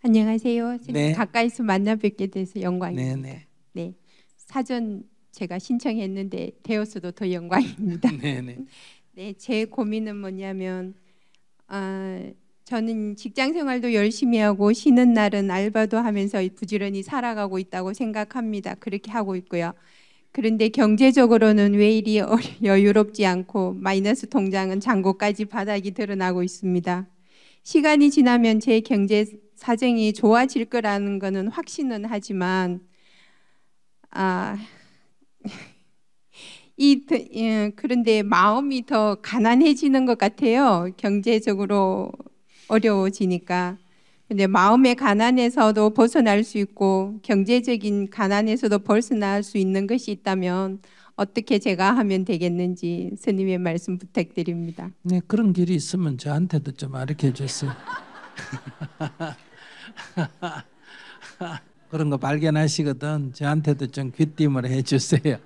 안녕하세요. 네. 가까이서 만나 뵙게 돼서 영광입니다. 네네. 네, 사전 제가 신청했는데 되었어도 더 영광입니다. 네네. 네, 제 고민은 뭐냐면 저는 직장 생활도 열심히 하고 쉬는 날은 알바도 하면서 부지런히 살아가고 있다고 생각합니다. 그렇게 하고 있고요. 그런데 경제적으로는 왜 이리 여유롭지 않고 마이너스 통장은 잔고까지 바닥이 드러나고 있습니다. 시간이 지나면 제 경제 사정이 좋아질 거라는 거는 확신은 하지만 아, 그런데 마음이 더 가난해지는 것 같아요. 경제적으로 어려워지니까. 근데 마음의 가난에서도 벗어날 수 있고 경제적인 가난에서도 벗어날 수 있는 것이 있다면 어떻게 제가 하면 되겠는지 스님의 말씀 부탁드립니다. 네, 그런 길이 있으면 저한테도 좀 가르쳐 주세요. 그런 거 발견하시거든 저한테도 좀 귀띔을 해주세요.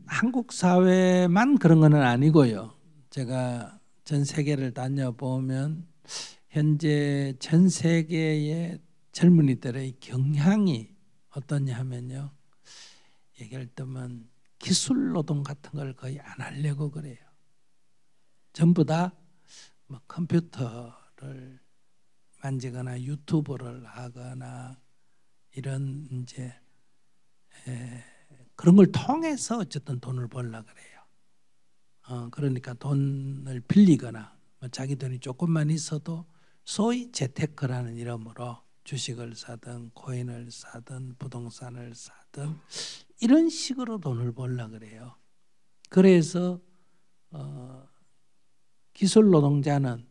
한국 사회만 그런 건 아니고요. 제가 전 세계를 다녀보면 현재 전 세계의 젊은이들의 경향이 어떠냐 하면요. 얘기할 때면 기술 노동 같은 걸 거의 안 하려고 그래요. 전부 다 뭐 컴퓨터를 만지거나 유튜브를 하거나 이런 이제 그런 걸 통해서 어쨌든 돈을 벌려 그래요. 그러니까 돈을 빌리거나 뭐 자기 돈이 조금만 있어도 소위 재테크라는 이름으로 주식을 사든 코인을 사든 부동산을 사든 이런 식으로 돈을 벌려 그래요. 그래서 기술 노동자는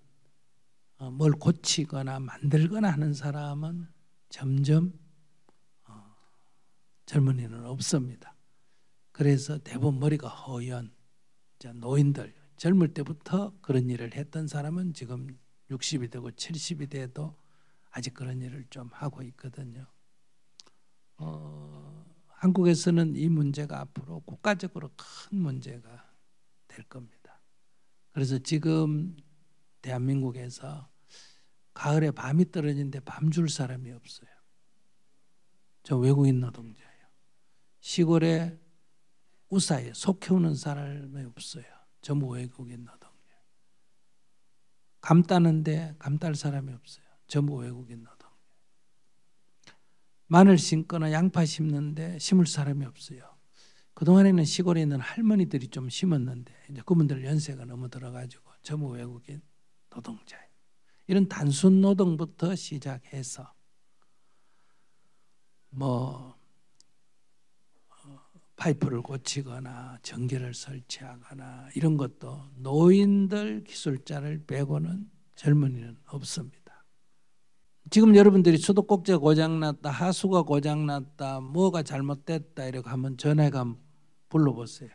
뭘 고치거나 만들거나 하는 사람은 점점 젊은이는 없습니다. 그래서 대부분 머리가 허연 노인들, 젊을 때부터 그런 일을 했던 사람은 지금 60이 되고 70이 돼도 아직 그런 일을 좀 하고 있거든요. 한국에서는 이 문제가 앞으로 국가적으로 큰 문제가 될 겁니다. 그래서 지금 대한민국에서 가을에 밤이 떨어지는데 밤 줄 사람이 없어요. 저 외국인 노동자예요. 시골에 우사에 소 키우는 사람이 없어요. 전부 외국인 노동자. 감 따는데 감 딸 사람이 없어요. 전부 외국인 노동자. 마늘 심거나 양파 심는데 심을 사람이 없어요. 그동안에는 시골에 있는 할머니들이 좀 심었는데 이제 그분들 연세가 너무 들어가지고 전부 외국인 노동자예요. 이런 단순 노동부터 시작해서 뭐 파이프를 고치거나 전기를 설치하거나 이런 것도 노인들 기술자를 빼고는 젊은이는 없습니다. 지금 여러분들이 수도꼭지가 고장났다, 하수가 고장났다, 뭐가 잘못됐다 이렇게 하면 전화가 불러보세요.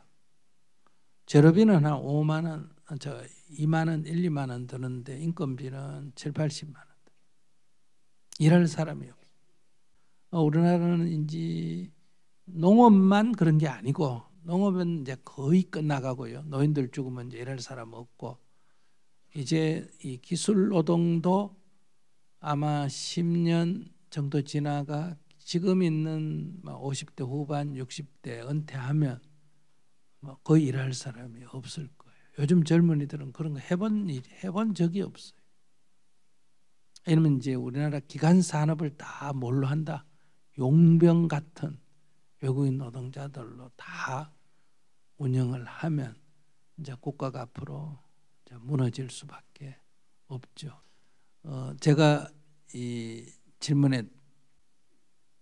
재료비는 한 5만 원, 2만 원, 1, 2만 원 드는데 인건비는 7, 80만 원. 일할 사람이 없어요. 우리나라는 이제 농업만 그런 게 아니고 농업은 이제 거의 끝나가고요. 노인들 죽으면 이제 일할 사람 없고 이제 이 기술 노동도 아마 10년 정도 지나가 지금 있는 50대 후반, 60대 은퇴하면 거의 일할 사람이 없을 거예요. 요즘 젊은이들은 그런 거 해본 적이 없어요. 이러면 이제 우리나라 기간 산업을 다 뭘로 한다? 용병 같은 외국인 노동자들로 다 운영을 하면 이제 국가가 앞으로 이제 무너질 수밖에 없죠. 제가 이 질문에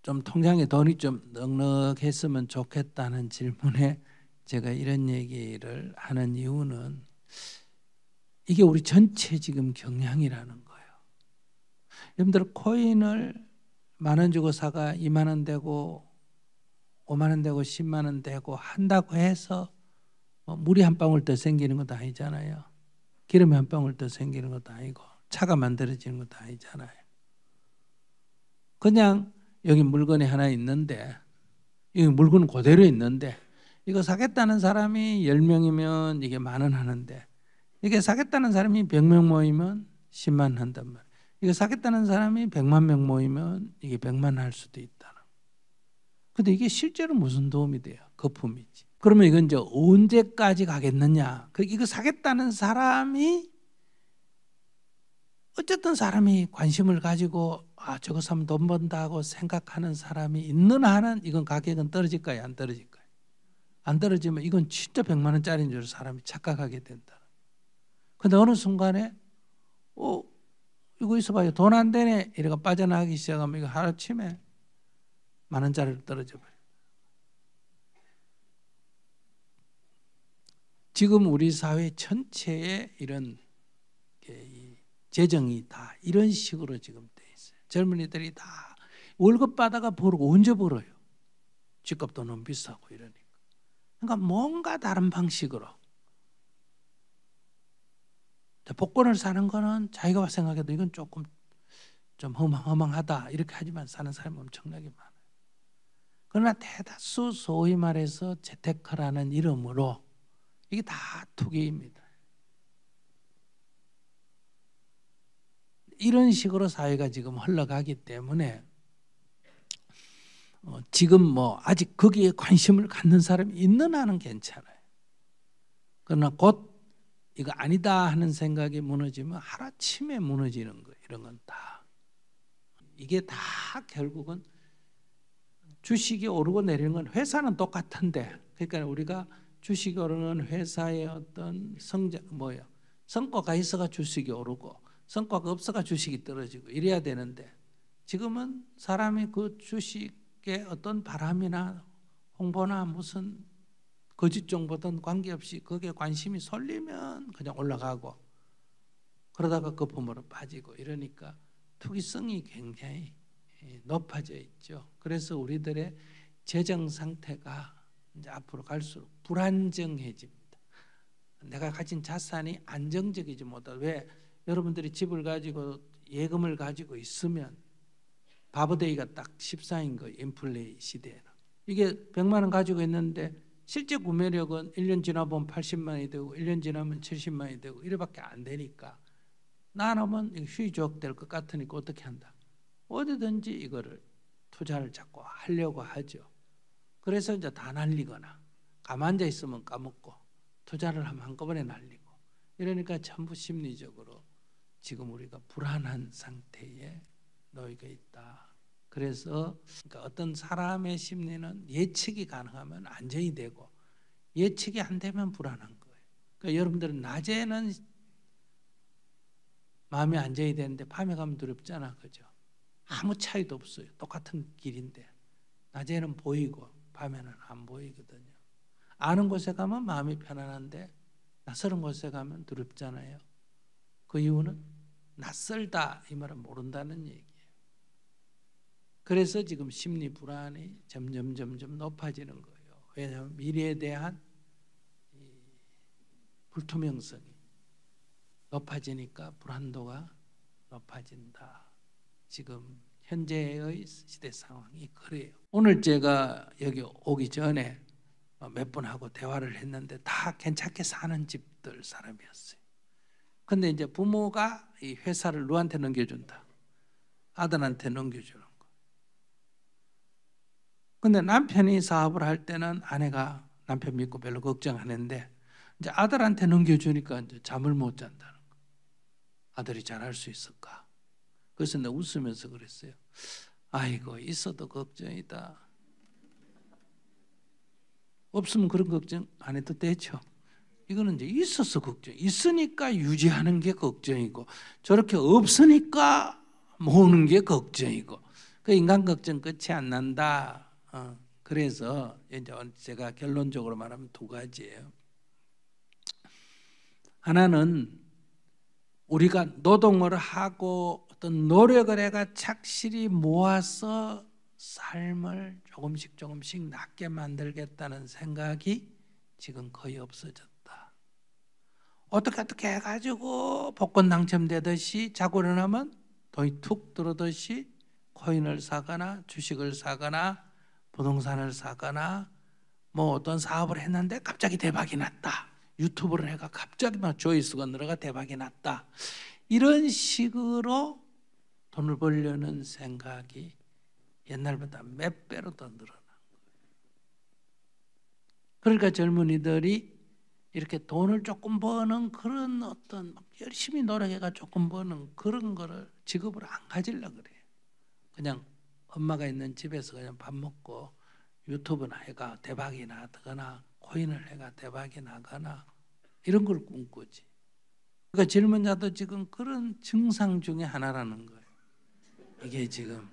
좀 통장에 돈이 좀 넉넉했으면 좋겠다는 질문에 제가 이런 얘기를 하는 이유는 이게 우리 전체 지금 경향이라는 거예요. 여러분들 코인을 10,000원 주고 사가 2만 원 되고 5만 원 되고 10만 원 되고 한다고 해서 물이 한 방울 더 생기는 것도 아니잖아요. 기름이 한 방울 더 생기는 것도 아니고 차가 만들어지는 것도 아니잖아요. 그냥 여기 물건이 하나 있는데 이 물건은 그대로 있는데 이거 사겠다는 사람이 10명이면 이게 10,000원 하는데 이게 사겠다는 사람이 100명 모이면 10만 원 한단 말이에요. 이거 사겠다는 사람이 100만 명 모이면 이게 100만 할 수도 있다는. 근데 이게 실제로 무슨 도움이 돼요? 거품이지. 그러면 이건 이제 언제까지 가겠느냐? 이거 사겠다는 사람이 어쨌든 사람이 관심을 가지고 저거 사면 돈 번다고 생각하는 사람이 있는 한은 이건 가격은 떨어질까요? 안 떨어질까요? 안 떨어지면 이건 진짜 100만 원짜리인 줄 사람이 착각하게 된다. 근데 어느 순간에 이거 있어봐요. 돈 안 되네. 이래가 빠져나가기 시작하면 이거 하루아침에 10,000원짜리로 떨어져 버려요. 지금 우리 사회 전체에 이런 재정이 다 이런 식으로 지금 돼 있어요. 젊은이들이 다 월급 받아가 벌고 언제 벌어요? 집값도 너무 비싸고 이러니까. 그러니까 뭔가 다른 방식으로 복권을 사는 거는 자기가 생각해도 이건 조금 좀 허망하다 이렇게 하지만 사는 사람이 엄청나게 많아요. 그러나 대다수 소위 말해서 재테크라는 이름으로 이게 다 투기입니다. 이런 식으로 사회가 지금 흘러가기 때문에 지금 아직 거기에 관심을 갖는 사람이 있는 한은 괜찮아요. 그러나 곧 이거 아니다 하는 생각이 무너지면 하루아침에 무너지는 거예요. 이런 건 다. 이게 다 결국은 주식이 오르고 내리는 건 회사는 똑같은데, 그러니까 우리가 주식이 오르는 회사의 어떤 성과가 있어가 주식이 오르고 성과가 없어가 주식이 떨어지고 이래야 되는데, 지금은 사람이 그 주식에 어떤 바람이나 홍보나 무슨 거짓 정보든 관계없이 거기에 관심이 쏠리면 그냥 올라가고 그러다가 거품으로 빠지고 이러니까 투기성이 굉장히 높아져 있죠. 그래서 우리들의 재정 상태가 이제 앞으로 갈수록 불안정해집니다. 내가 가진 자산이 안정적이지 못하다. 왜? 여러분들이 집을 가지고 예금을 가지고 있으면 바보데이가 딱 14인 거예요. 인플레이 시대에는. 이게 100만 원 가지고 있는데 실제 구매력은 1년 지나보면 80만 원이 되고 1년 지나면 70만 원이 되고 이래밖에 안 되니까 나누면 휘족 될 것 같으니까 어떻게 한다? 어디든지 이거를 투자를 자꾸 하려고 하죠. 그래서 이제 다 날리거나 가만 앉아 있으면 까먹고 투자를 하면 한꺼번에 날리고 이러니까 전부 심리적으로 지금 우리가 불안한 상태에 놓여 있다. 그래서 그러니까 어떤 사람의 심리는 예측이 가능하면 안정이 되고 예측이 안 되면 불안한 거예요. 그러니까 여러분들은 낮에는 마음이 안정이 되는데 밤에 가면 두렵잖아. 그죠? 아무 차이도 없어요. 똑같은 길인데 낮에는 보이고 밤에는 안 보이거든요. 아는 곳에 가면 마음이 편안한데 낯설은 곳에 가면 두렵잖아요. 그 이유는 낯설다 이 말은 모른다는 얘기예요. 그래서 지금 심리 불안이 점점 높아지는 거예요. 왜냐하면 미래에 대한 불투명성이 높아지니까 불안도가 높아진다. 지금 현재의 시대 상황이 그래요. 오늘 제가 여기 오기 전에 몇 분하고 대화를 했는데 다 괜찮게 사는 집들 사람이었어요. 근데 이제 부모가 이 회사를 누구한테 넘겨준다. 아들한테 넘겨주는 거. 근데 남편이 사업을 할 때는 아내가 남편 믿고 별로 걱정 안 했는데 이제 아들한테 넘겨주니까 이제 잠을 못 잔다는 거. 아들이 잘할 수 있을까? 그래서 내가 웃으면서 그랬어요. 아이고 있어도 걱정이다. 없으면 그런 걱정 안 해도 되죠. 이거는 이제 있어서 걱정. 있으니까 유지하는 게 걱정이고 저렇게 없으니까 모으는 게 걱정이고 그 인간 걱정 끝이 안 난다. 그래서 이제 제가 결론적으로 말하면 두 가지예요. 하나는 우리가 노동을 하고 어떤 노력을 해가 착실히 모아서 삶을 조금씩 낫게 만들겠다는 생각이 지금 거의 없어졌다. 어떻게 해가지고 복권 당첨되듯이 자고 일어나면 돈이 툭 들어오듯이 코인을 사거나 주식을 사거나 부동산을 사거나 뭐 어떤 사업을 했는데 갑자기 대박이 났다. 유튜브를 해가 갑자기 막 조회수가 늘어가 대박이 났다. 이런 식으로 돈을 벌려는 생각이 옛날보다 몇 배로 더 늘어난 거예요. 그러니까 젊은이들이 이렇게 돈을 조금 버는 그런 어떤 열심히 노력해가 조금 버는 그런 거를 직업으로 안 가지려고 그래요. 그냥 엄마가 있는 집에서 그냥 밥 먹고 유튜브나 해가 대박이 나거나 코인을 해가 대박이 나거나 이런 걸 꿈꾸지. 그러니까 젊은 자도 지금 그런 증상 중에 하나라는 거예요. 이게 지금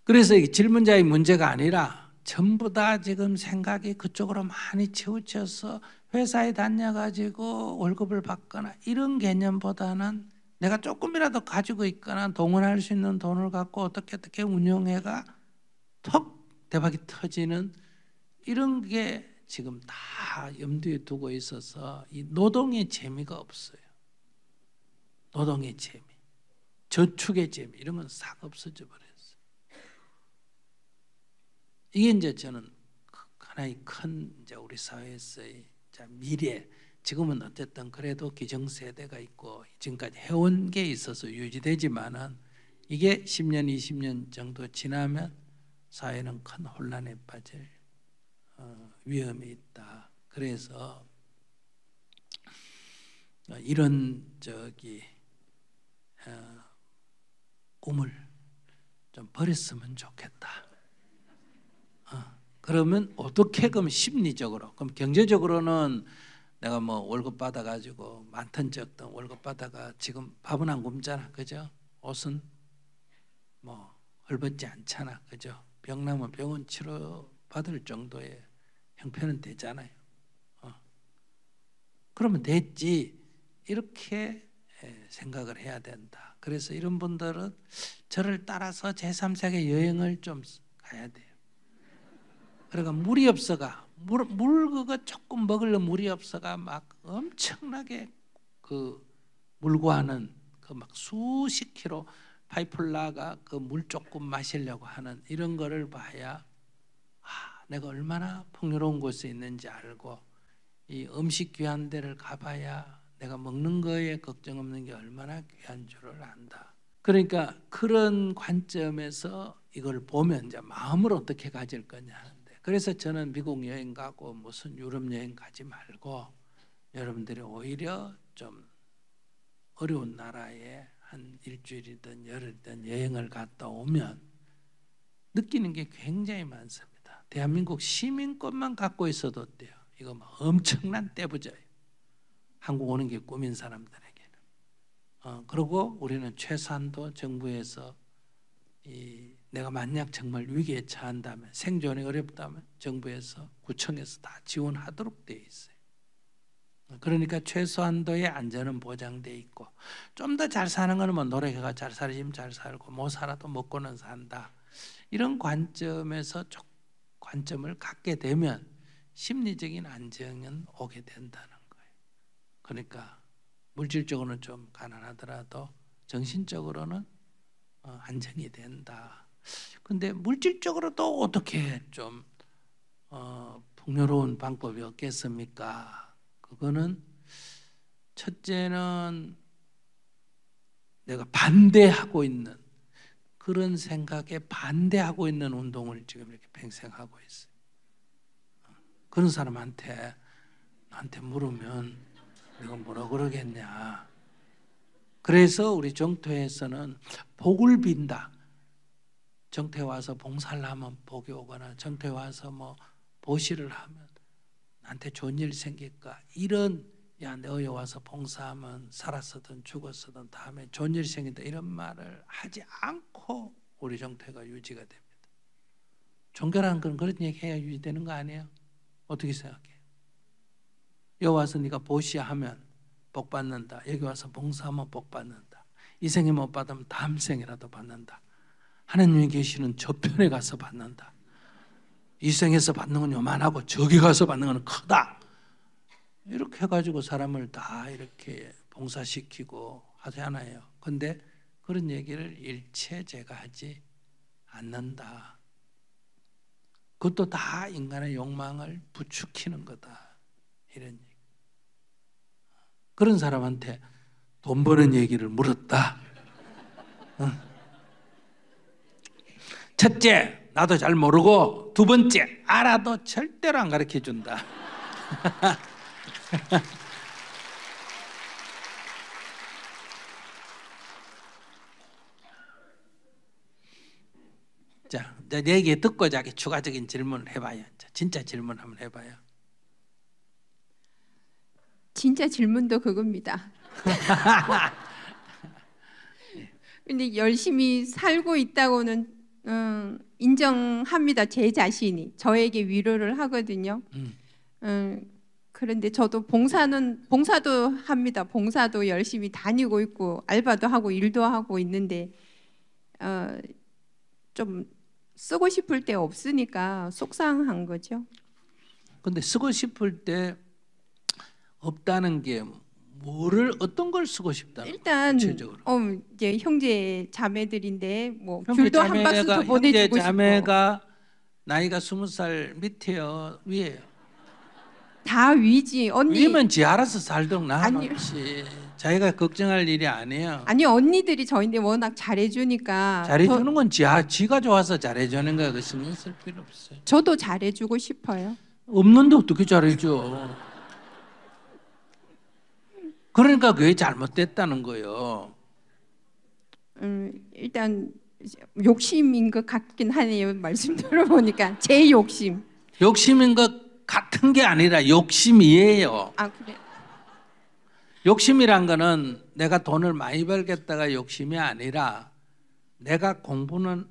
그래서 이 젊은 자의 문제가 아니라 전부 다 지금 생각이 그쪽으로 많이 치우쳐서 회사에 다녀가지고 월급을 받거나 이런 개념보다는 내가 조금이라도 가지고 있거나 동원할 수 있는 돈을 갖고 어떻게 운영해가 턱 대박이 터지는 이런 게 지금 다 염두에 두고 있어서 이 노동의 재미가 없어요. 노동의 재미, 저축의 재미 이런 건 싹 없어져 버렸어요. 이게 이제 저는 하나의 큰 이제 우리 사회에서의 미래. 지금은 어쨌든 그래도 기성세대가 있고 지금까지 해온 게 있어서 유지되지만은 이게 10년, 20년 정도 지나면 사회는 큰 혼란에 빠질 위험이 있다. 그래서 이런 꿈을 좀 버렸으면 좋겠다. 그러면 어떻게 그럼 심리적으로, 그럼 경제적으로는 내가 뭐 월급 받아가지고 많든 적든 월급 받아가 지금 밥은 안 굶잖아, 그죠? 옷은 뭐 헐벗지 않잖아, 그죠? 병 나면 병원 치료 받을 정도의 형편은 되잖아요. 그러면 됐지 이렇게 생각을 해야 된다. 그래서 이런 분들은 저를 따라서 제3세계 여행을 좀 가야 돼요. 그러니까 물이 없어가 물 그거 조금 먹으려면 물이 없어가 막 엄청나게 그 물구하는 그 막 수십 킬로 파이프를 나가 그 물 조금 마시려고 하는 이런 거를 봐야 내가 얼마나 풍요로운 곳에 있는지 알고 이 음식 귀한 데를 가봐야 내가 먹는 거에 걱정 없는 게 얼마나 귀한 줄을 안다. 그러니까 그런 관점에서 이걸 보면 이제 마음을 어떻게 가질 거냐 하는데, 그래서 저는 미국 여행 가고 무슨 유럽 여행 가지 말고 여러분들이 오히려 좀 어려운 나라에 한 일주일이든 열흘이든 여행을 갔다 오면 느끼는 게 굉장히 많습니다. 대한민국 시민권만 갖고 있어도 돼요. 이거 뭐 엄청난 떼부자예요. 한국 오는 게 꿈인 사람들에게는. 그리고 우리는 최소한도 정부에서 내가 만약 정말 위기에 처한다면, 생존이 어렵다면 정부에서 구청에서 다 지원하도록 되어 있어요. 그러니까 최소한도의 안전은 보장되어 있고, 좀 더 잘 사는 거는 뭐 노력해가 잘 살지면 잘 살고 못 살아도 먹고는 산다. 이런 관점에서 관점을 갖게 되면 심리적인 안정은 오게 된다는 거예요. 그러니까 물질적으로는 좀 가난하더라도 정신적으로는 안정이 된다. 근데 물질적으로도 어떻게 좀 풍요로운 방법이 없겠습니까? 그거는 첫째는 내가 반대하고 있는 그런 생각에 반대하고 있는 운동을 지금 이렇게 팽생하고 있어요. 그런 사람한테 나한테 물으면 내가 뭐라 그러겠냐. 그래서 우리 정토에서는 복을 빈다. 정토에 와서 봉사를 하면 복이 오거나 정토에 와서 뭐 보시를 하면 나한테 좋은 일 생길까, 이런 너희 와서 봉사하면 살았어든 죽었어든 다음에 좋은 일 생긴다 이런 말을 하지 않고 우리 정토가 유지가 됩니다. 종교라는 건 그런 얘기해야 유지되는 거 아니에요? 어떻게 생각해요? 여기 와서 네가 보시하면 복 받는다. 여기 와서 봉사하면 복 받는다. 이 생에 못 받으면 다음 생이라도 받는다. 하나님이 계시는 저편에 가서 받는다. 이 생에서 받는 건 요만하고 저기 가서 받는 건 크다. 이렇게 해가지고 사람을 다 이렇게 봉사시키고 하잖아요. 근데 그런 얘기를 일체 제가 하지 않는다. 그것도 다 인간의 욕망을 부추기는 거다. 이런 얘기. 그런 사람한테 돈 버는 얘기를 물었다. 첫째, 나도 잘 모르고, 두 번째, 알아도 절대로 안 가르쳐 준다. 자, 내 얘기 듣고 자기 추가적인 질문을 해봐요. 진짜 질문 한번 해봐요. 진짜 질문도 그겁니다. 근데 열심히 살고 있다고는 인정합니다. 제 자신이 저에게 위로를 하거든요. 그런데 저도 봉사도 합니다. 봉사도 열심히 다니고 있고 알바도 하고 일도 하고 있는데 좀 쓰고 싶을 때 없으니까 속상한 거죠. 근데 쓰고 싶을 때 없다는 게 뭐를 어떤 걸 쓰고 싶다는 일단 구체적으로? 이제 형제 자매들인데 뭐 형제 귤도 한 박스 더 보내주고 형제 싶고 자매가 나이가 20살 밑에요, 위에요? 다 위지. 언니 위면 지 알아서 살도록 아니. 나아놓지. 자기가 걱정할 일이 아니에요. 아니 언니들이 저인데 워낙 잘해주니까 잘해주는 건 지가 좋아서 잘해주는 거야. 그 신경 쓸 필요 없어요. 저도 잘해주고 싶어요. 없는데 어떻게 잘해줘? 그러니까 그게 잘못됐다는 거예요. 일단 욕심인 것 같긴 하네요. 말씀 들어보니까 제 욕심. 욕심인 것 같은 게 아니라 욕심이에요. 아 그래. 욕심이란 거는 내가 돈을 많이 벌겠다가 욕심이 아니라 내가 공부는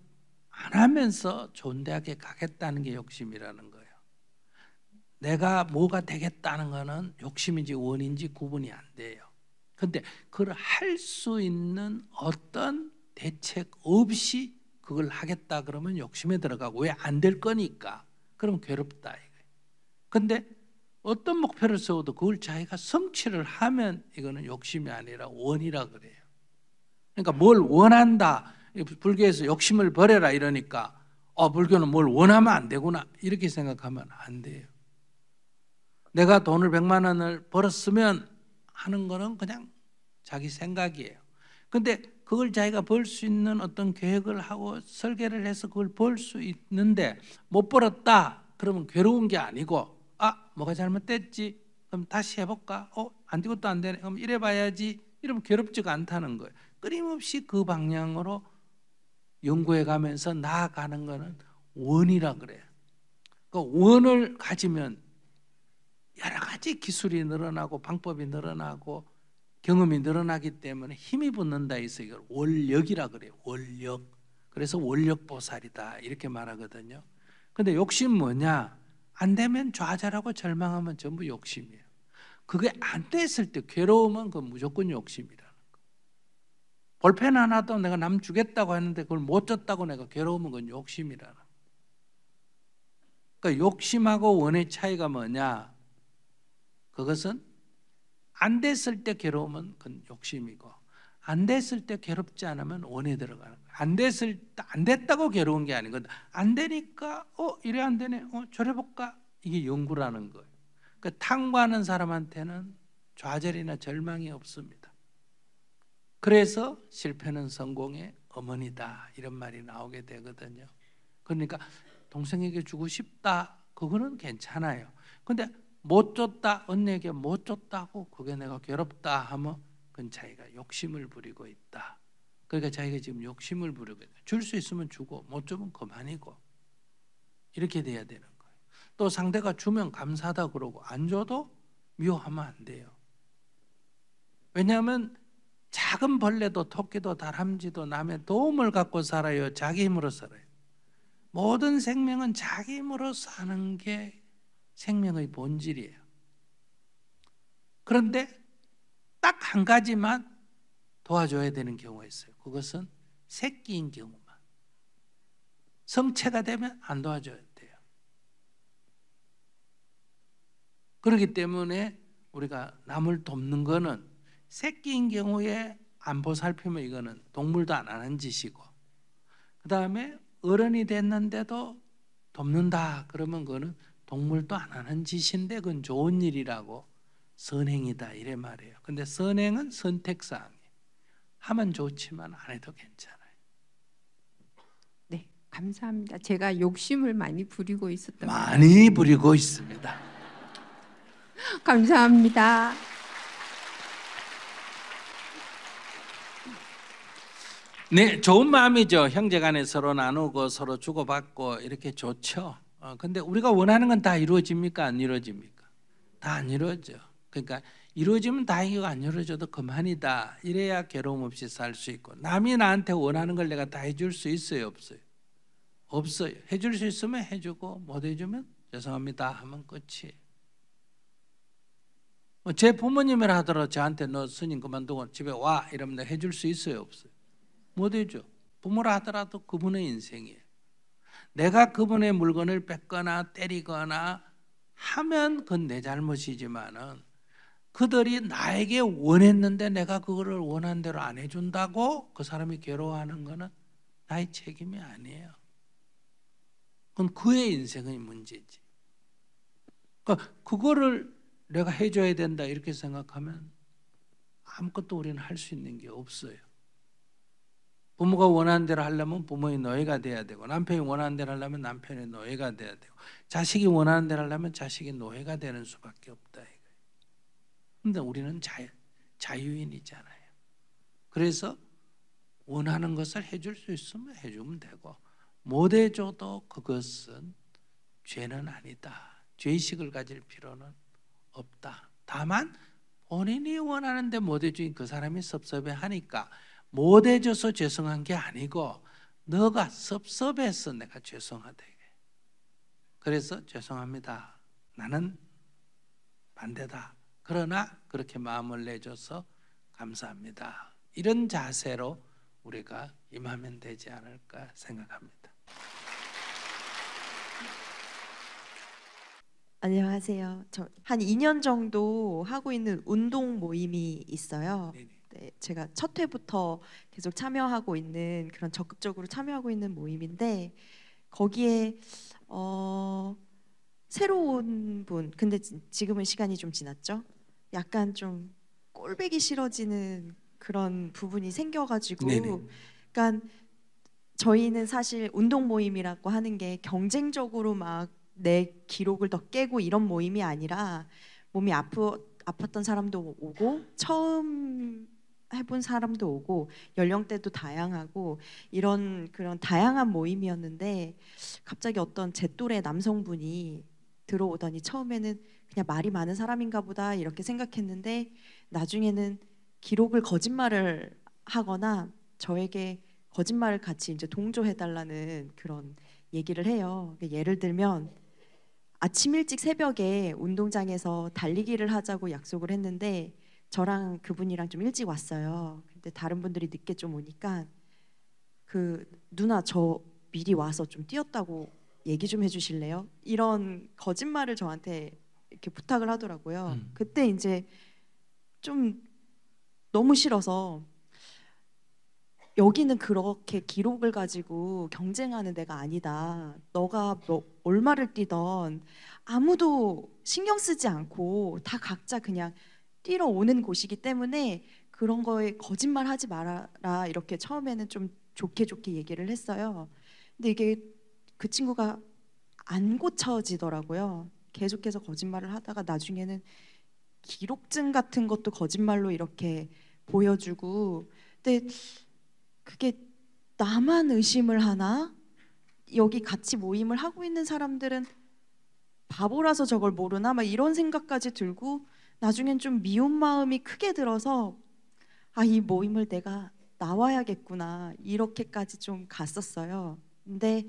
안 하면서 좋은 대학에 가겠다는 게 욕심이라는 거예요. 내가 뭐가 되겠다는 거는 욕심인지 원인지 구분이 안 돼요. 근데 그걸 할 수 있는 어떤 대책 없이 그걸 하겠다 그러면 욕심에 들어가고 왜 안 될 거니까 그러면 괴롭다 이거예요. 근데 어떤 목표를 세워도 그걸 자기가 성취를 하면 이거는 욕심이 아니라 원이라 그래요. 그러니까 뭘 원한다. 불교에서 욕심을 버려라 이러니까 불교는 뭘 원하면 안 되구나 이렇게 생각하면 안 돼요. 내가 돈을 100만 원을 벌었으면 하는 거는 그냥 자기 생각이에요. 근데 그걸 자기가 벌 수 있는 어떤 계획을 하고 설계를 해서 그걸 벌 수 있는데 못 벌었다 그러면 괴로운 게 아니고 뭐가 잘못됐지? 그럼 다시 해볼까? 안 되고 또 안 되네. 그럼 이래 봐야지. 이러면 괴롭지가 않다는 거예요. 끊임없이 그 방향으로 연구해 가면서 나아가는 거는 원이라 그래요. 그 원을 가지면 여러 가지 기술이 늘어나고 방법이 늘어나고 경험이 늘어나기 때문에 힘이 붙는다 해서 이걸 원력이라 그래요. 원력. 그래서 원력보살이다 이렇게 말하거든요. 근데 욕심 뭐냐? 안 되면 좌절하고 절망하면 전부 욕심이에요. 그게 안 됐을 때 괴로우면 그건 무조건 욕심이라는 거. 볼펜 하나도 내가 남 주겠다고 했는데 그걸 못 줬다고 내가 괴로우면 그건 욕심이라는 거. 그러니까 욕심하고 원의 차이가 뭐냐? 그것은 안 됐을 때 괴로우면 그건 욕심이고 안 됐을 때 괴롭지 않으면 원에 들어가는 거예요. 안 됐다고 괴로운 게 아니거든. 안 되니까 이래 안 되네. 저래 볼까? 이게 연구라는 거예요. 그러니까 탐구하는 사람한테는 좌절이나 절망이 없습니다. 그래서 실패는 성공의 어머니다 이런 말이 나오게 되거든요. 그러니까 동생에게 주고 싶다 그거는 괜찮아요. 근데 못 줬다 언니에게 못 줬다고 그게 내가 괴롭다 하면 그건 자기가 욕심을 부리고 있다. 그러니까 자기가 지금 욕심을 부리고 있다. 줄 수 있으면 주고 못 주면 그만이고 이렇게 돼야 되는 거예요. 또 상대가 주면 감사하다 그러고 안 줘도 미워하면 안 돼요. 왜냐하면 작은 벌레도 토끼도 다람쥐도 남의 도움을 갖고 살아요. 자기 힘으로 살아요. 모든 생명은 자기 힘으로 사는 게 생명의 본질이에요. 그런데 딱 한 가지만 도와줘야 되는 경우가 있어요. 그것은 새끼인 경우만. 성체가 되면 안 도와줘야 돼요. 그렇기 때문에 우리가 남을 돕는 거는 새끼인 경우에 안 보살피면 이거는 동물도 안 하는 짓이고 그 다음에 어른이 됐는데도 돕는다 그러면 그거는 동물도 안 하는 짓인데 그건 좋은 일이라고 선행이다 이래 말해요. 근데 선행은 선택사항이에요. 하면 좋지만 안 해도 괜찮아요. 감사합니다. 제가 욕심을 많이 부리고 있었던 것 많이 부리고 있습니다. 감사합니다. 네, 좋은 마음이죠. 형제간에 서로 나누고 서로 주고받고 이렇게 좋죠. 근데 우리가 원하는 건 다 이루어집니까? 안 이루어집니까? 다 안 이루어져. 그러니까 이루어지면 다행이고 안 이루어져도 그만이다. 이래야 괴로움 없이 살 수 있고. 남이 나한테 원하는 걸 내가 다 해줄 수 있어요, 없어요? 없어요. 해줄 수 있으면 해주고 못 해주면 죄송합니다 하면 끝이에요. 제 부모님이라 하더라도 저한테 너 스님 그만두고 집에 와 이러면 내가 해줄 수 있어요, 없어요? 못 해줘. 부모라 하더라도 그분의 인생이에요. 내가 그분의 물건을 뺏거나 때리거나 하면 그건 내 잘못이지만은 그들이 나에게 원했는데 내가 그거를 원한 대로 안 해준다고 그 사람이 괴로워하는 거는 나의 책임이 아니에요. 그건 그의 인생의 문제지. 그러니까 그거를 내가 해줘야 된다 이렇게 생각하면 아무것도 우리는 할 수 있는 게 없어요. 부모가 원하는 대로 하려면 부모의 노예가 돼야 되고, 남편이 원하는 대로 하려면 남편의 노예가 돼야 되고, 자식이 원하는 대로 하려면 자식의 노예가 되는 수밖에 없다. 그런데 우리는 자유인이잖아요. 그래서 원하는 것을 해줄 수 있으면 해주면 되고, 못 해줘도 그것은 죄는 아니다. 죄의식을 가질 필요는 없다. 다만 본인이 원하는데 못 해주니 그 사람이 섭섭해하니까 못 해줘서 죄송한 게 아니고 너가 섭섭해서 내가 죄송하다. 그래서 죄송합니다. 나는 반대다. 그러나 그렇게 마음을 내줘서 감사합니다. 이런 자세로 우리가 임하면 되지 않을까 생각합니다. 안녕하세요. 저 한 2년 정도 하고 있는 운동 모임이 있어요. 네, 제가 첫 회부터 계속 참여하고 있는 그런 적극적으로 참여하고 있는 모임인데 거기에 새로운 분, 근데 지금은 시간이 좀 지났죠? 약간 좀 꼴보기 싫어지는 그런 부분이 생겨가지고 네네. 그러니까 저희는 사실 운동 모임이라고 하는 게 경쟁적으로 막 내 기록을 더 깨고 이런 모임이 아니라 몸이 아팠던 사람도 오고 처음 해본 사람도 오고 연령대도 다양하고 이런 그런 다양한 모임이었는데 갑자기 어떤 제 또래 남성분이 들어오더니 처음에는 그냥 말이 많은 사람인가 보다 이렇게 생각했는데 나중에는 기록을 거짓말을 하거나 저에게 거짓말을 같이 이제 동조해달라는 그런 얘기를 해요. 예를 들면 아침 일찍 새벽에 운동장에서 달리기를 하자고 약속을 했는데 저랑 그분이랑 좀 일찍 왔어요. 근데 다른 분들이 늦게 좀 오니까 그 누나 저 미리 와서 좀 뛰었다고 얘기 좀 해주실래요? 이런 거짓말을 저한테 이렇게 부탁을 하더라고요. 그때 이제 좀 너무 싫어서 여기는 그렇게 기록을 가지고 경쟁하는 데가 아니다. 너가 얼마를 뛰던 아무도 신경 쓰지 않고 다 각자 그냥 뛰러 오는 곳이기 때문에 그런 거에 거짓말 하지 말아라. 이렇게 처음에는 좀 좋게 얘기를 했어요. 근데 이게 그 친구가 안 고쳐지더라고요. 계속해서 거짓말을 하다가 나중에는 기록증 같은 것도 거짓말로 이렇게 보여주고 근데 그게 나만 의심을 하나? 여기 같이 모임을 하고 있는 사람들은 바보라서 저걸 모르나? 막 이런 생각까지 들고 나중엔 좀 미운 마음이 크게 들어서 아, 이 모임을 내가 나와야겠구나 이렇게까지 좀 갔었어요. 근데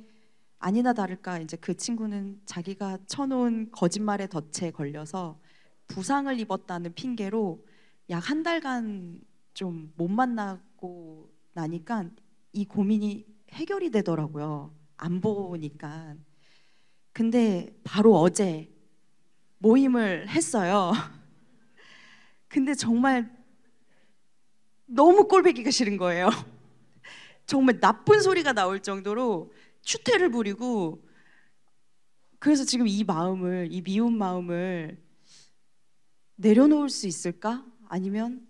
아니나 다를까 이제 그 친구는 자기가 쳐놓은 거짓말의 덫에 걸려서 부상을 입었다는 핑계로 약 한 달간 좀 못 만나고 나니까 이 고민이 해결이 되더라고요. 안 보니까. 근데 바로 어제 모임을 했어요. 근데 정말 너무 꼴보기가 싫은 거예요. 정말 나쁜 소리가 나올 정도로 추태를 부리고 그래서 지금 이 미운 마음을 내려놓을 수 있을까? 아니면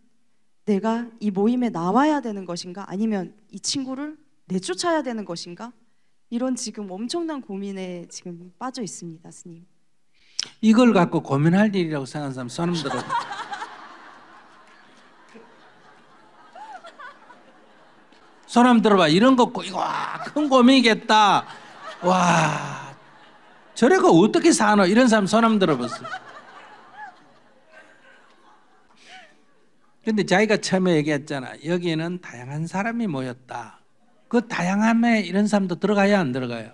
내가 이 모임에 나와야 되는 것인가? 아니면 이 친구를 내쫓아야 되는 것인가? 이런 지금 엄청난 고민에 지금 빠져 있습니다, 스님. 이걸 갖고 고민할 일이라고 생각하는 사람 손 한번 들어. 손 한번 들어봐. 이런 거 이거 큰 고민이겠다. 와, 저래가 어떻게 사노? 이런 사람 손 한번 들어봤어. 근데 자기가 처음에 얘기했잖아. 여기는 다양한 사람이 모였다. 그 다양함에 이런 사람도 들어가야 안 들어가요?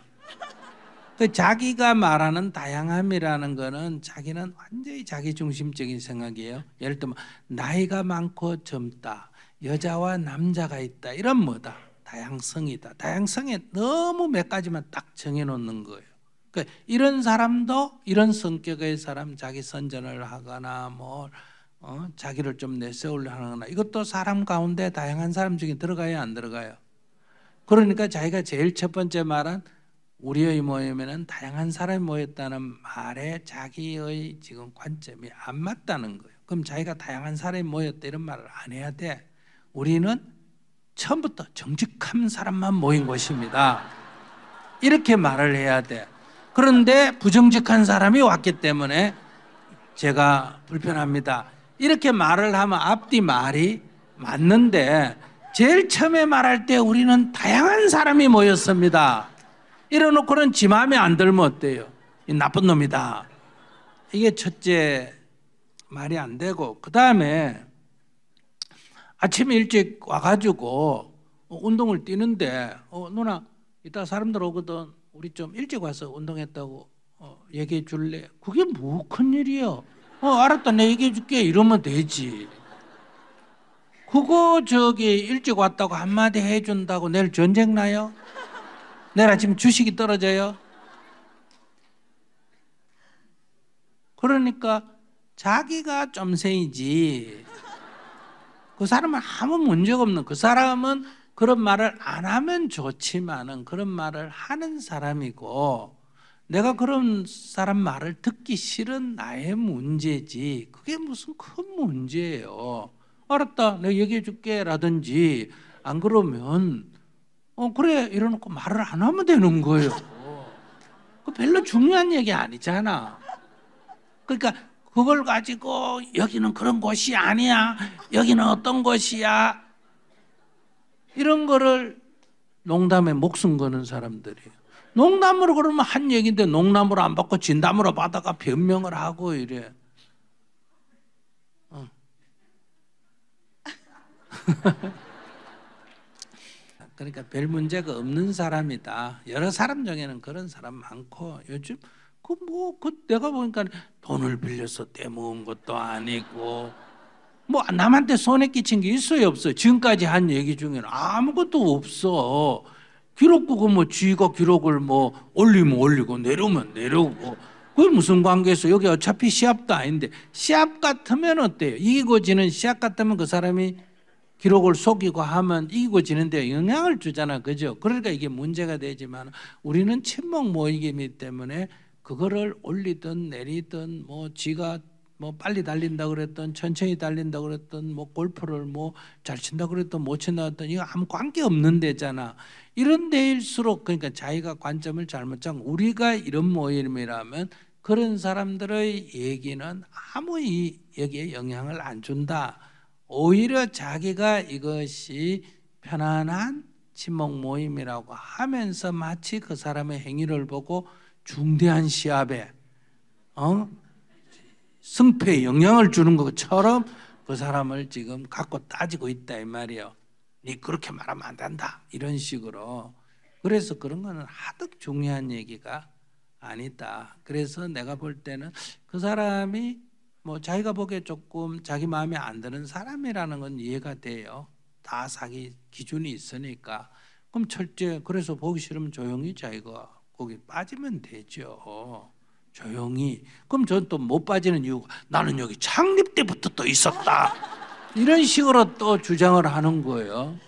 그 자기가 말하는 다양함이라는 거는 자기는 완전히 자기중심적인 생각이에요. 예를 들면 나이가 많고 젊다, 여자와 남자가 있다, 이런 뭐다? 다양성이다. 다양성에 너무 몇 가지만 딱 정해놓는 거예요. 그러니까 이런 사람도 이런 성격의 사람, 자기 선전을 하거나 뭐 자기를 좀 내세우려 하거나, 이것도 사람 가운데 다양한 사람 중에 들어가야 안 들어가요? 그러니까 자기가 제일 첫 번째 말한 우리의 모임에는 다양한 사람이 모였다는 말에 자기의 지금 관점이 안 맞다는 거예요. 그럼 자기가 다양한 사람이 모였다 이런 말을 안 해야 돼. 우리는 처음부터 정직한 사람만 모인 것입니다. 이렇게 말을 해야 돼. 그런데 부정직한 사람이 왔기 때문에 제가 불편합니다. 이렇게 말을 하면 앞뒤 말이 맞는데, 제일 처음에 말할 때 우리는 다양한 사람이 모였습니다. 이래놓고는 지 마음에 안 들면 어때요? 이 나쁜 놈이다. 이게 첫째 말이 안 되고, 그 다음에 아침에 일찍 와가지고 운동을 뛰는데 누나 이따 사람들 오거든, 우리 좀 일찍 와서 운동했다고 얘기해 줄래? 그게 뭐 큰일이야. 알았다, 내가 얘기해 줄게 이러면 되지. 그거 일찍 왔다고 한마디 해준다고 내일 전쟁 나요? 내일 아침 주식이 떨어져요? 그러니까 자기가 쫌생이지, 그 사람은 아무 문제가 없는, 그 사람은 그런 말을 안 하면 좋지만은 그런 말을 하는 사람이고, 내가 그런 사람 말을 듣기 싫은 나의 문제지 그게 무슨 큰 문제예요. 알았다, 내가 얘기해 줄게 라든지, 안 그러면 그래 이러놓고 말을 안 하면 되는 거예요. 그 별로 중요한 얘기 아니잖아. 그러니까 그걸 가지고 여기는 그런 곳이 아니야, 여기는 어떤 곳이야, 이런 거를 농담에 목숨 거는 사람들이에요. 농담으로 그러면 한 얘기인데 농담으로 안 받고 진담으로 받아가 변명을 하고 이래. 그러니까 별 문제가 없는 사람이다. 여러 사람 중에는 그런 사람 많고, 요즘 내가 보니까 돈을 빌려서 떼모은 것도 아니고, 뭐 남한테 손해 끼친 게 있어요, 없어요? 지금까지 한 얘기 중에는 아무것도 없어. 기록국은 뭐 쥐가 기록을 뭐 올리면 올리고 내려오면 내려오고, 그게 무슨 관계에서, 여기 어차피 시합도 아닌데. 시합 같으면 어때요? 이기고 지는 시합 같으면 그 사람이 기록을 속이고 하면 이기고 지는데 영향을 주잖아, 그죠? 그러니까 이게 문제가 되지만, 우리는 친목 모임이기 때문에 그거를 올리든 내리든, 뭐 지가 뭐 빨리 달린다 그랬던, 천천히 달린다 그랬던, 뭐 골프를 뭐 잘 친다 그랬던, 못 친다 그랬던, 이거 아무 관계 없는 데잖아. 이런 데일수록, 그러니까 자기가 관점을 잘못 잡고, 우리가 이런 모임이라면 그런 사람들의 얘기는 아무 여기에 영향을 안 준다. 오히려 자기가 이것이 편안한 친목 모임이라고 하면서 마치 그 사람의 행위를 보고 중대한 시합에 승패에 영향을 주는 것처럼 그 사람을 지금 갖고 따지고 있다 이 말이에요. 니 그렇게 말하면 안 된다, 이런 식으로. 그래서 그런 거는 하등 중요한 얘기가 아니다. 그래서 내가 볼 때는 그 사람이 뭐 자기가 보기에 조금 자기 마음에 안 드는 사람이라는 건 이해가 돼요. 다 자기 기준이 있으니까. 그럼 철저히, 그래서 보기 싫으면 조용히 자기가 거기 빠지면 되죠. 조용히. 그럼 전 또 못 빠지는 이유가, 나는 여기 창립 때부터 또 있었다, 이런 식으로 또 주장을 하는 거예요.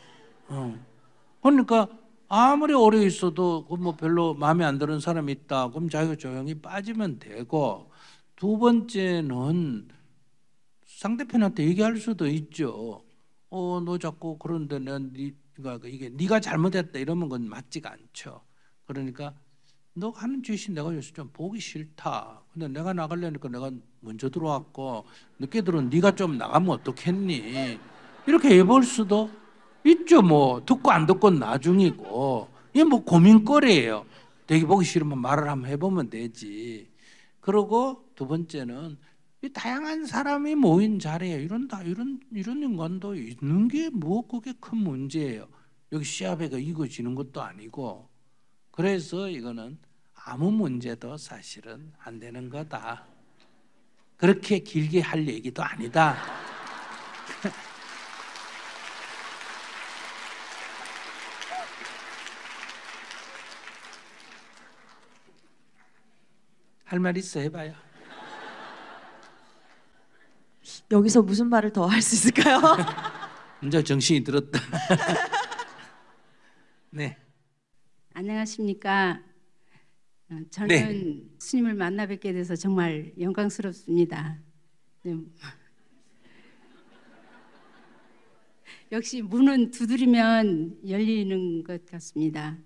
그러니까 아무리 오래 있어도 뭐 별로 마음에 안 드는 사람이 있다, 그럼 자기가 조용히 빠지면 되고, 두 번째는 상대편한테 얘기할 수도 있죠. 너 자꾸 그런데 이게 네가 잘못했다 이러면 그건 맞지가 않죠. 그러니까 너 하는 짓이 내가 요새 좀 보기 싫다. 근데 내가 나가려니까 내가 먼저 들어왔고 늦게 들어온 네가 좀 나가면 어떻겠니? 이렇게 해볼 수도 있죠. 뭐 듣고 안 듣고 나중이고 이게 뭐 고민거리예요. 되게 보기 싫으면 말을 한번 해보면 되지. 그리고 두 번째는 이 다양한 사람이 모인 자리에 이런 인간도 있는 게 뭐 그게 큰 문제예요. 여기 시합회가 이거지는 것도 아니고. 그래서 이거는 아무 문제도 사실은 안 되는 거다. 그렇게 길게 할 얘기도 아니다. 할 말 있어 해봐요. 여기서 무슨 말을 더 할 수 있을까요? 이제 정신이 들었다. 네. 안녕하십니까. 저는 네. 스님을 만나 뵙게 돼서 정말 영광스럽습니다. 네. 역시 문은 두드리면 열리는 것 같습니다.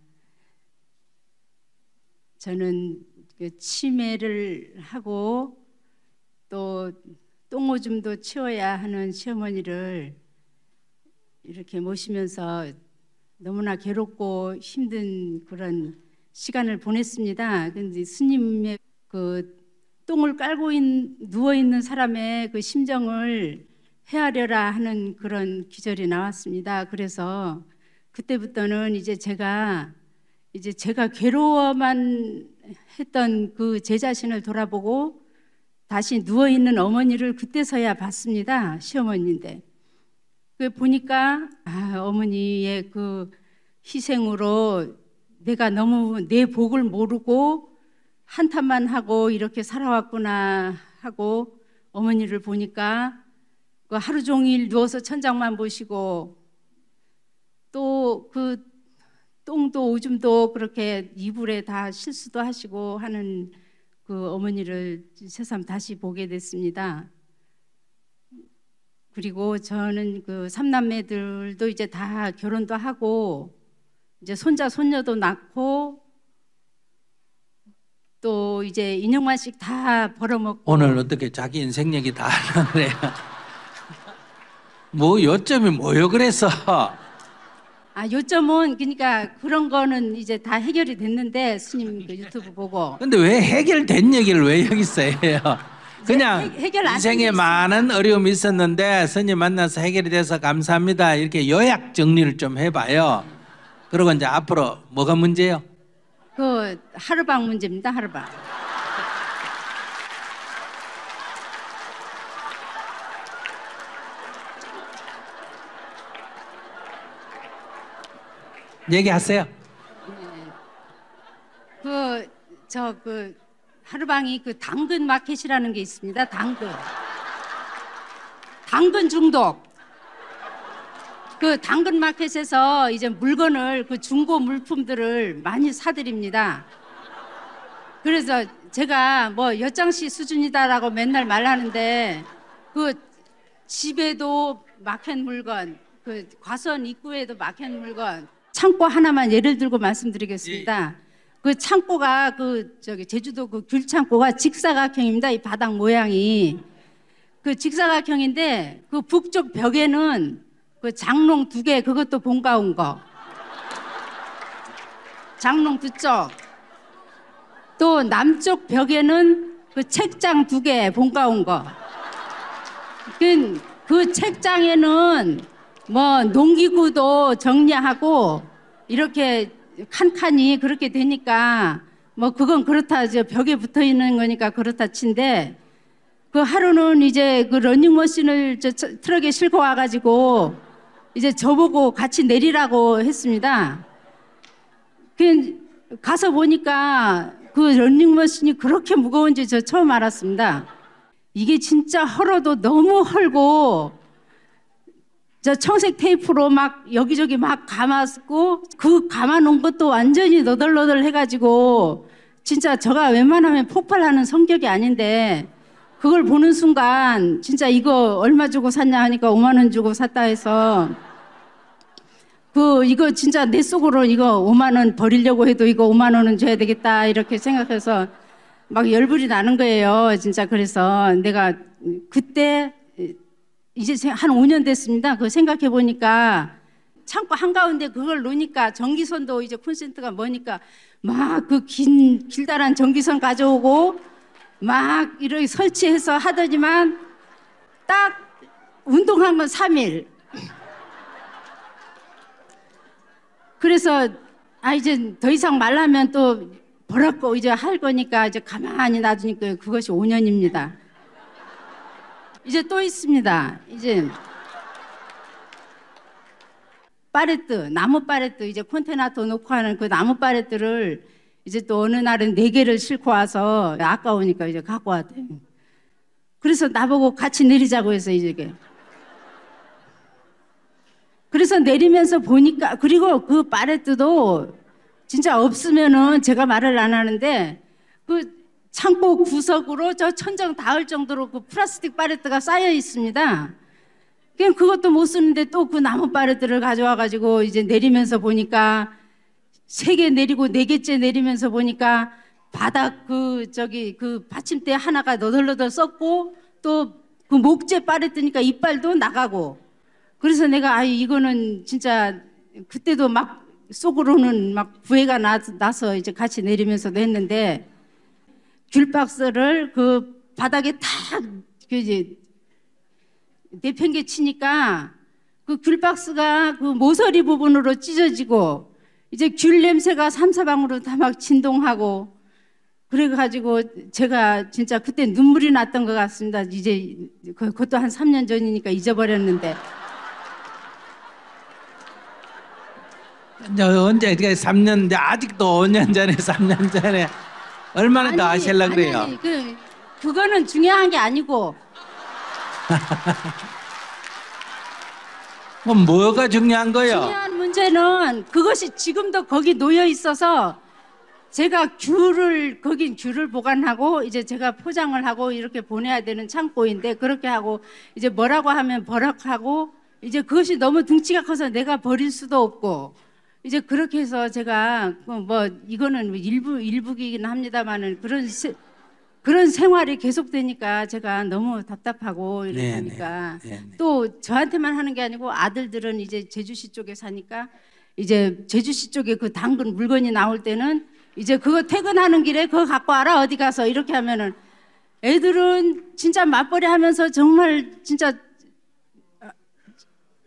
저는 그 치매를 하고 또 똥오줌도 치워야 하는 시어머니를 이렇게 모시면서 너무나 괴롭고 힘든 그런 시간을 보냈습니다. 근데 스님의 그 똥을 깔고 누워 있는 사람의 그 심정을 헤아려라 하는 그런 기절이 나왔습니다. 그래서 그때부터는 이제 제가 괴로워만 했던 그 제 자신을 돌아보고 다시 누워 있는 어머니를 그때서야 봤습니다. 시어머니인데. 그 보니까 어머니의 그 희생으로 내가 너무 내 복을 모르고 한탄만 하고 이렇게 살아왔구나 하고 어머니를 보니까 그 하루 종일 누워서 천장만 보시고 또 그 똥도 오줌도 그렇게 이불에 다 실수도 하시고 하는 그 어머니를 새삼 다시 보게 됐습니다. 그리고 저는 그 삼남매들도 이제 다 결혼도 하고 이제 손자 손녀도 낳고 또 이제 인형만씩 다 벌어먹고. 오늘 어떻게 자기 인생 얘기 다 하려고 그래요? 뭐 요점이 뭐요 그래서? 요점은 그러니까 그런 거는 이제 다 해결이 됐는데 스님 그 유튜브 보고. 근데 왜 해결된 얘기를 왜 여기서 해요? 그냥 해결 안 인생에 되고 많은 어려움이 있었는데 스님 만나서 해결이 돼서 감사합니다. 이렇게 요약 정리를 좀 해봐요. 그리고 이제 앞으로 뭐가 문제예요? 그 하루방 문제입니다. 하루방. 얘기하세요. 그 하루방이 그 당근 마켓이라는 게 있습니다. 당근 중독. 그 당근 마켓에서 이제 물건을 그 중고 물품들을 많이 사드립니다. 그래서 제가 뭐 여장씨 수준이다라고 맨날 말하는데 그 집에도 마켓 물건, 그 과수원 입구에도 마켓 물건. 창고 하나만 예를 들고 말씀드리겠습니다. 그 창고가 제주도 그 귤 창고가 직사각형입니다. 이 바닥 모양이 그 직사각형인데 그 북쪽 벽에는 그 장롱 2개 그것도 본가온 거. 장롱 2쪽. 또 남쪽 벽에는 그 책장 2개 본가온 거. 그 책장에는 뭐 농기구도 정리하고 이렇게 칸칸이 그렇게 되니까 뭐 그건 그렇다. 벽에 붙어 있는 거니까 그렇다 친데 그 하루는 이제 그 러닝머신을 트럭에 싣고 와가지고 이제 저보고 같이 내리라고 했습니다. 가서 보니까 그 러닝머신이 그렇게 무거운지 저 처음 알았습니다. 이게 진짜 헐어도 너무 헐고 저 청색 테이프로 막 여기저기 막 감았고 그 감아놓은 것도 완전히 너덜너덜 해가지고 진짜 저가 웬만하면 폭발하는 성격이 아닌데 그걸 보는 순간 진짜 이거 얼마 주고 샀냐 하니까 5만 원 주고 샀다 해서 이거 진짜 내 속으로 이거 5만 원 버리려고 해도 이거 5만 원은 줘야 되겠다 이렇게 생각해서 막 열불이 나는 거예요. 진짜 그래서 내가 그때 이제 한 5년 됐습니다. 그거 생각해 보니까 창고 한가운데 그걸 놓으니까 전기선도 이제 콘센트가 뭐니까 막 그 길다란 전기선 가져오고 막 이렇게 설치해서 하더니만 딱 운동한 건 3일. 그래서 이제 더 이상 말라면 또 버렸고 이제 할 거니까 이제 가만히 놔두니까 그것이 5년입니다. 이제 또 있습니다. 이제 파레트, 나무 파레트 이제 컨테나도 놓고 하는 그 나무 파레트를 이제 또 어느 날은 4개를 싣고 와서 아까우니까 이제 갖고 왔대요. 그래서 나보고 같이 내리자고 해서 이제 그래서 내리면서 보니까 그리고 그 파레트도 진짜 없으면은 제가 말을 안 하는데 그 창고 구석으로 저 천정 닿을 정도로 그 플라스틱 파레트가 쌓여 있습니다. 그냥 그것도 못 쓰는데 또 그 나무 파레트를 가져와 가지고 이제 내리면서 보니까 3개 내리고 4개째 내리면서 보니까 바닥 그 받침대 하나가 너덜너덜 썩고 또 그 목재 파레트니까 이빨도 나가고 그래서 내가 이거는 진짜 그때도 막 속으로는 막 부해가 나서 이제 같이 내리면서도 했는데 귤박스를 그 바닥에 탁 이제 내팽개치니까 그 귤박스가 그 모서리 부분으로 찢어지고 이제 귤 냄새가 삼사방으로 다 막 진동하고 그래가지고 제가 진짜 그때 눈물이 났던 것 같습니다. 이제 그것도 한 3년 전이니까 잊어버렸는데. 언제 3년 아직도 5년 전에 3년 전에 얼마나 더 하실라 그래요? 아니, 그거는 중요한 게 아니고. 그럼 뭐가 중요한 거예요? 중요한 문제는 그것이 지금도 거기 놓여 있어서 제가 거긴 귤을 보관하고 이제 제가 포장을 하고 이렇게 보내야 되는 창고인데 그렇게 하고 이제 뭐라고 하면 버럭하고 이제 그것이 너무 등치가 커서 내가 버릴 수도 없고 이제 그렇게 해서 제가 뭐 이거는 일부이긴 합니다만은 그런 생활이 계속되니까 제가 너무 답답하고 이러니까 또 저한테만 하는 게 아니고 아들들은 이제 제주시 쪽에 사니까 이제 제주시 쪽에 그 당근 물건이 나올 때는 이제 그거 퇴근하는 길에 그거 갖고 와라 어디 가서 이렇게 하면은 애들은 진짜 맞벌이 하면서 정말 진짜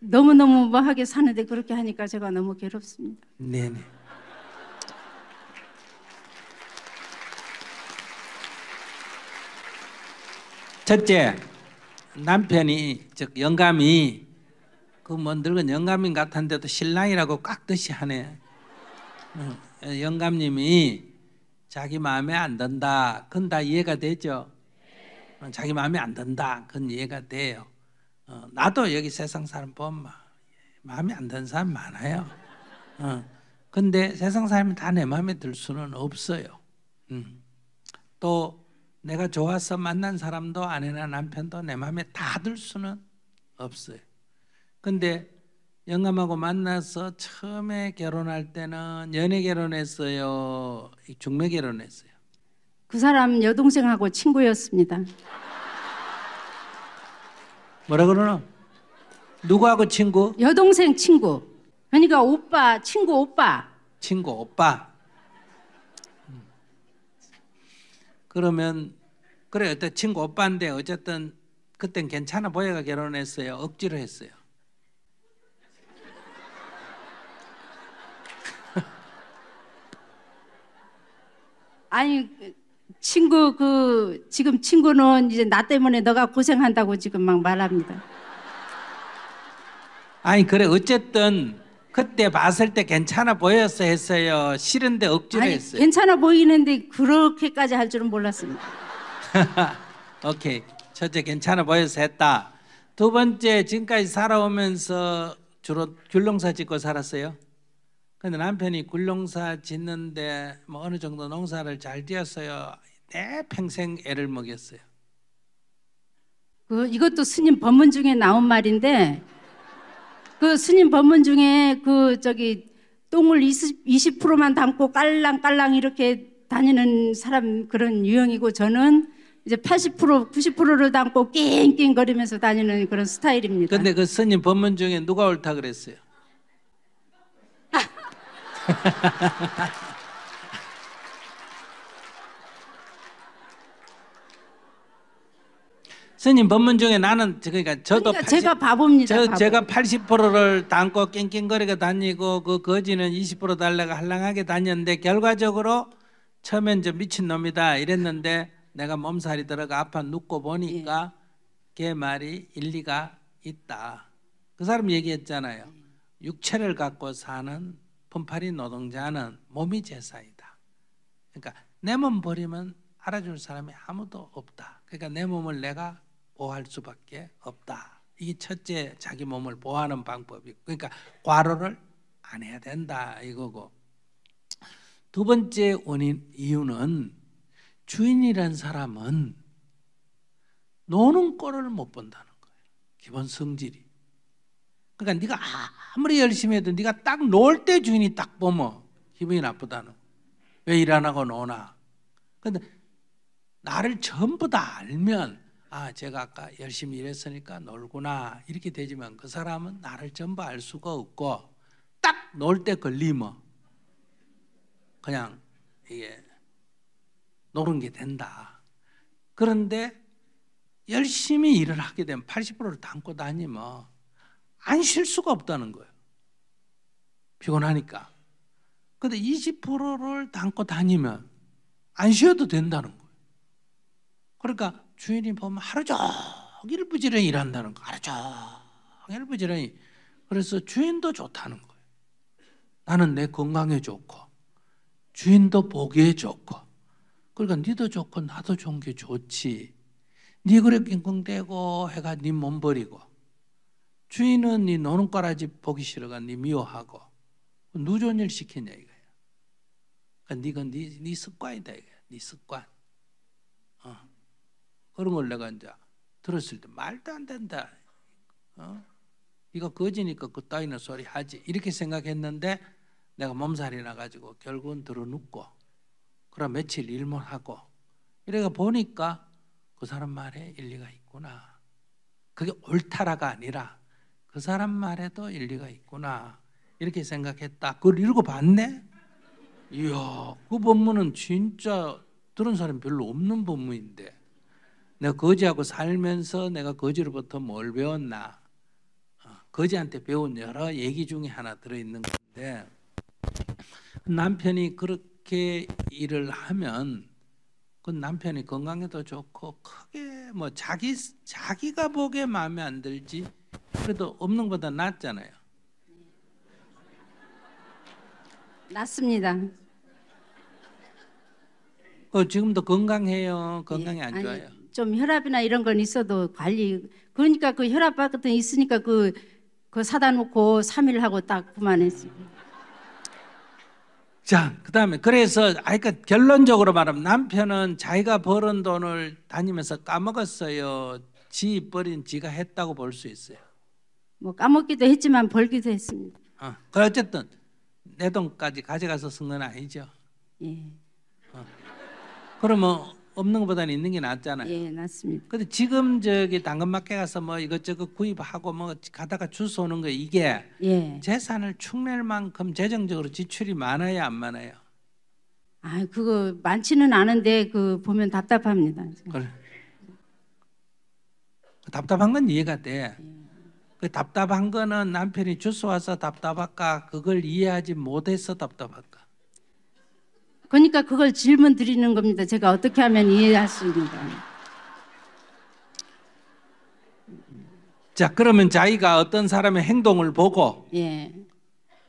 너무너무 뭐하게 사는데 그렇게 하니까 제가 너무 괴롭습니다. 네네. 첫째, 남편이 즉 영감이 그 뭐 늙은 영감인 같은데도 신랑이라고 깍듯이 하네. 영감님이 자기 마음에 안 든다. 그건 다 이해가 되죠. 자기 마음에 안 든다. 그건 이해가 돼요. 나도 여기 세상 사람 보면 마음에 안 드는 사람 많아요. 근데 세상 사람이 다 내 마음에 들 수는 없어요. 또 내가 좋아서 만난 사람도 아내나 남편도 내 마음에 다 들 수는 없어요. 근데 영감하고 만나서 처음에 결혼할 때는 연애 결혼했어요? 중매 결혼했어요? 그 사람 여동생하고 친구였습니다. 뭐라 그러나? 누구하고 친구? 여동생 친구. 그러니까 오빠, 친구 오빠. 친구 오빠. 그러면 그래 어떤 친구 오빠인데 어쨌든 그땐 괜찮아 보여가 결혼했어요? 억지로 했어요? 아니 친구 지금 친구는 이제 나 때문에 너가 고생한다고 지금 막 말합니다. 아니 그래 어쨌든 그때 봤을 때 괜찮아 보여서 했어요? 싫은데 억지로 했어요? 괜찮아 보이는데 그렇게까지 할 줄은 몰랐습니다. 오케이. 첫째 괜찮아 보여서 했다. 두 번째 지금까지 살아오면서 주로 귤농사 짓고 살았어요? 근데 남편이 귤농사 짓는데 뭐 어느 정도 농사를 잘 지었어요? 내 평생 애를 먹였어요? 이것도 스님 법문 중에 나온 말인데 그 스님 법문 중에 그 저기 똥을 20%만 담고 깔랑깔랑 이렇게 다니는 사람 그런 유형이고 저는 이제 80% 90%를 담고 낑낑거리면서 다니는 그런 스타일입니다. 근데 그 스님 법문 중에 누가 옳다 그랬어요? 스님 법문 중에 나는 그러니까 저도 그러니까 제가 바보입니다. 바보. 제가 80%를 담고 낑낑거리고 다니고 그 거지는 20% 달라고 할랑하게 다녔는데 결과적으로 처음엔 저 미친놈이다 이랬는데 내가 몸살이 들어가 아파 눕고 보니까 걔 말이 일리가 있다. 그 사람 얘기했잖아요. 육체를 갖고 사는 품팔이 노동자는 몸이 제사이다. 그러니까 내 몸 버리면 알아줄 사람이 아무도 없다. 그러니까 내 몸을 내가 보호할 수밖에 없다. 이게 첫째 자기 몸을 보호하는 방법이고, 그러니까 과로를 안 해야 된다 이거고. 두 번째 이유는 주인이란 사람은 노는 꼴을 못 본다는 거예요. 기본 성질이. 그러니까 네가 아무리 열심히 해도 네가 딱 놀 때 주인이 딱 보면 기분이 나쁘다는 거예요. 왜 일 안 하고 노나. 근데 나를 전부 다 알면 아 제가 아까 열심히 일했으니까 놀구나 이렇게 되지만 그 사람은 나를 전부 알 수가 없고 딱 놀 때 걸리면 그냥 이게 노는 게 된다. 그런데 열심히 일을 하게 되면 80%를 담고 다니면 안 쉴 수가 없다는 거예요. 피곤하니까. 근데 20%를 담고 다니면 안 쉬어도 된다는 거예요. 그러니까 주인이 보면 하루 종일 부지런히 일한다는 거예요. 하루 종일 부지런히. 그래서 주인도 좋다는 거예요. 나는 내 건강에 좋고 주인도 보기에 좋고 그러니까 니도 좋고 나도 좋은 게 좋지. 니 그래 낑낑대고 해가 니 몸 버리고 주인은 니 노는 꼬라지 보기 싫어가 니 미워하고 누 좋은 일 시키냐 이거야. 그러니까 니가 니 습관이다 이거야. 니 습관. 그런 걸 내가 이제 들었을 때 말도 안 된다. 네가 거지니까 그 따위는 소리 하지. 이렇게 생각했는데 내가 몸살이 나가지고 결국은 들어눕고 그럼 며칠 일 못 하고 이래가 보니까 그 사람 말에 일리가 있구나. 그게 옳다라가 아니라 그 사람 말에도 일리가 있구나. 이렇게 생각했다. 그걸 읽어봤네. 이야, 그 법문은 진짜 들은 사람이 별로 없는 법문인데 내가 거지하고 살면서 내가 거지로부터 뭘 배웠나? 거지한테 배운 여러 얘기 중에 하나 들어있는 건데 남편이 그렇게 일을 하면 그 남편이 건강에도 좋고 크게 뭐 자기가 보기에 마음에 안 들지 그래도 없는 것보다 낫잖아요. 낫습니다. 지금도 건강해요. 건강이 안 좋아요. 아니, 좀 혈압이나 이런 건 있어도 관리. 그러니까 그 혈압 같은 거 있으니까 그 사다 놓고 3일 하고 딱 그만했습니다. 자, 그다음에 그래서 그러니까 결론적으로 말하면 남편은 자기가 벌은 돈을 다니면서 까먹었어요. 지 버린 지가 했다고 볼 수 있어요. 뭐 까먹기도 했지만 벌기도 했습니다. 어쨌든 내 돈까지 가져가서 쓴 건 아니죠. 예. 그러면 없는 것보다는 있는 게 낫잖아요. 예, 낫습니다. 근데 지금 저기 당근마켓 가서 뭐 이것저것 구입하고 뭐 가다가 주워 오는 거 이게 예. 재산을 축낼 만큼 재정적으로 지출이 많아요, 안 많아요? 아, 그거 많지는 않은데 그 보면 답답합니다. 그래. 답답한 건 이해가 돼. 그 답답한 거는 남편이 주워 와서 답답할까? 그걸 이해하지 못해서 답답할까? 그러니까 그걸 질문 드리는 겁니다. 제가 어떻게 하면 이해할 수 있는가. 자, 그러면 자기가 어떤 사람의 행동을 보고 예.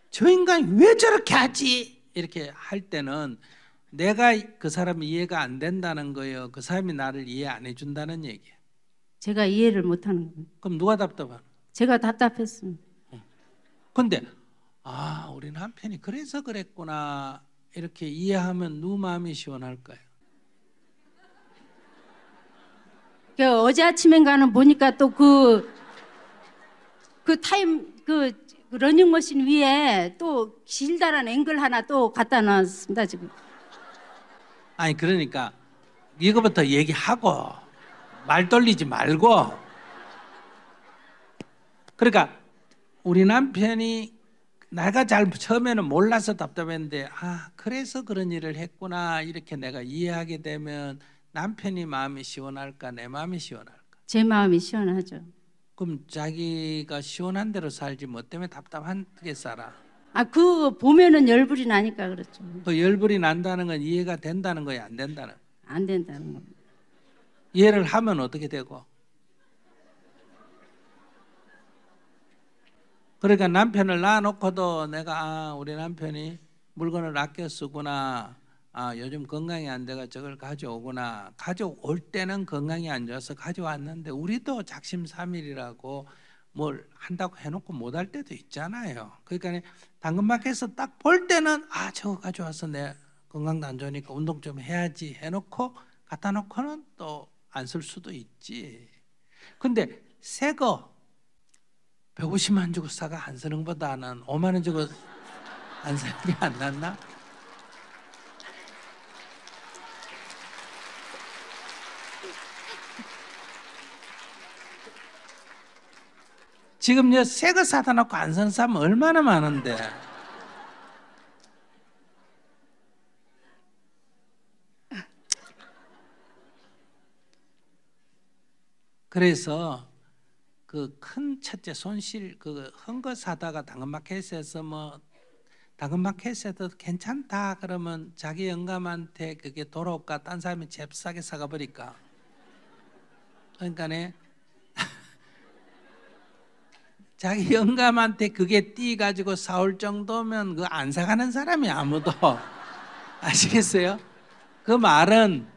저 인간이 왜 저렇게 하지? 이렇게 할 때는 내가 그 사람이 이해가 안 된다는 거예요. 그 사람이 나를 이해 안 해준다는 얘기예요. 제가 이해를 못하는 겁니다. 그럼 누가 답답하나? 제가 답답했습니다. 근데 우리 남편이 그래서 그랬구나 이렇게 이해하면 누구 마음이 시원할까요? 어제 아침엔가는 보니까 또 그 타임 그 러닝머신 위에 또 길다란 앵글 하나 또 갖다 놨습니다 지금. 아니 그러니까 이거부터 얘기하고 말 돌리지 말고. 그러니까 우리 남편이 내가 잘 처음에는 몰라서 답답했는데 그래서 그런 일을 했구나 이렇게 내가 이해하게 되면 남편이 마음이 시원할까 내 마음이 시원할까? 제 마음이 시원하죠. 그럼 자기가 시원한 대로 살지 뭐 때문에 답답하게 살아? 그 보면은 열불이 나니까 그렇죠. 그 열불이 난다는 건 이해가 된다는 거야 안 된다는 거야? 안 된다는 거. 이해를 하면 어떻게 되고? 그러니까 남편을 낳아놓고도 내가 우리 남편이 물건을 아껴 쓰구나, 요즘 건강이 안 돼가 저걸 가져오구나. 가져올 때는 건강이 안 좋아서 가져왔는데 우리도 작심삼일이라고 뭘 한다고 해놓고 못할 때도 있잖아요. 그러니까 당근마켓에서 딱 볼 때는 저거 가져와서 내 건강도 안 좋으니까 운동 좀 해야지 해놓고 갖다 놓고는 또 안 쓸 수도 있지. 근데 새 거 150만 원 주고 사가 안 쓰는 것보다는 5만 원 주고 안 사는 게 안 낫나? 지금 새 거 사다 놓고 안 사는 사람 얼마나 많은데. 그래서 그 큰 첫째 손실 그 한 거 사다가 당근마켓에서 당근마켓에도 괜찮다 그러면 자기 영감한테 그게 돌아올까 딴 사람이 잽싸게 사가 버릴까? 그러니까네 자기 영감한테 그게 띠 가지고 사올 정도면 그 안 사가는 사람이 아무도 아시겠어요? 그 말은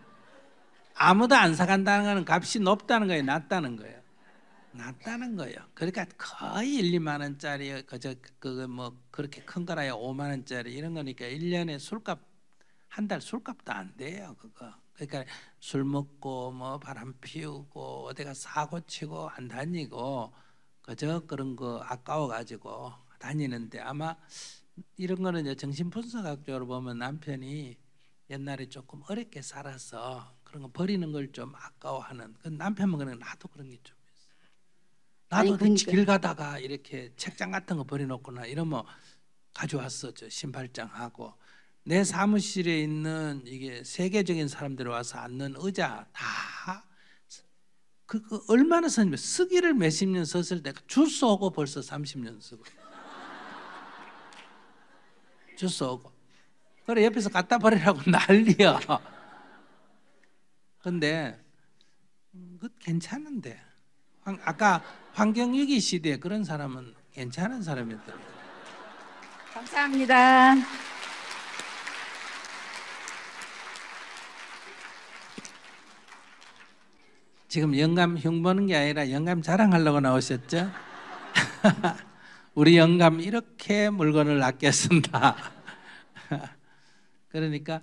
아무도 안 사간다는 거는 값이 높다는 거예요, 낮다는 거예요. 낮다는 거예요. 그러니까 거의 1, 2만 원짜리 그거 뭐 그렇게 큰 거라야 5만 원짜리 이런 거니까 1년에 술값 한 달 술값도 안 돼요, 그거. 그러니까 술 먹고 뭐 바람 피우고 어디가 사고 치고 안 다니고 그저 그런 거 아까워 가지고 다니는데 아마 이런 거는 이제 정신분석학적으로 보면 남편이 옛날에 조금 어렵게 살아서 그런 거 버리는 걸 좀 아까워하는 그 남편은 그냥 나도 그런 게 좀 있어. 나도 그러니까. 길 가다가 이렇게 책장 같은 거 버려놓거나 이러면 가져왔어. 저 신발장하고 내 사무실에 있는 이게 세계적인 사람들이 와서 앉는 의자 다 그 얼마나 썼냐면 쓰기를 몇십 년 썼을 때 주스 오고 벌써 30년 쓰고 주스 오고 그래 옆에서 갖다 버리라고 난리야. 근데 그 괜찮은데 아까 환경위기 시대에 그런 사람은 괜찮은 사람이더라고요. 감사합니다. 지금 영감 흉 보는 게 아니라 영감 자랑하려고 나오셨죠? 우리 영감 이렇게 물건을 아껴 쓴다. 그러니까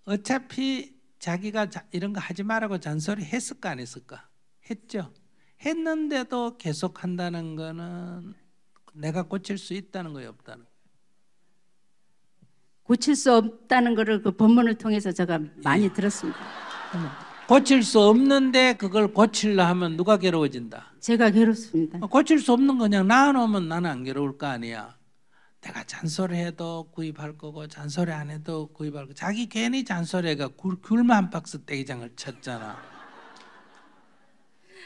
어차피 자기가 이런 거 하지 말라고 잔소리 했을까 안 했을까? 했죠. 했는데도 계속 한다는 거는 내가 고칠 수 있다는 거예요, 없다는 거예요? 고칠 수 없다는 거를 그 본문을 통해서 제가 많이 들었습니다. 고칠 수 없는데 그걸 고치려 하면 누가 괴로워진다? 제가 괴롭습니다. 고칠 수 없는 거 그냥 놔놓으면 나는 안 괴로울 거 아니야. 내가 잔소리해도 구입할 거고 잔소리 안 해도 구입할 거고 자기 괜히 잔소리가 귤만 한 박스 떼기장을 쳤잖아.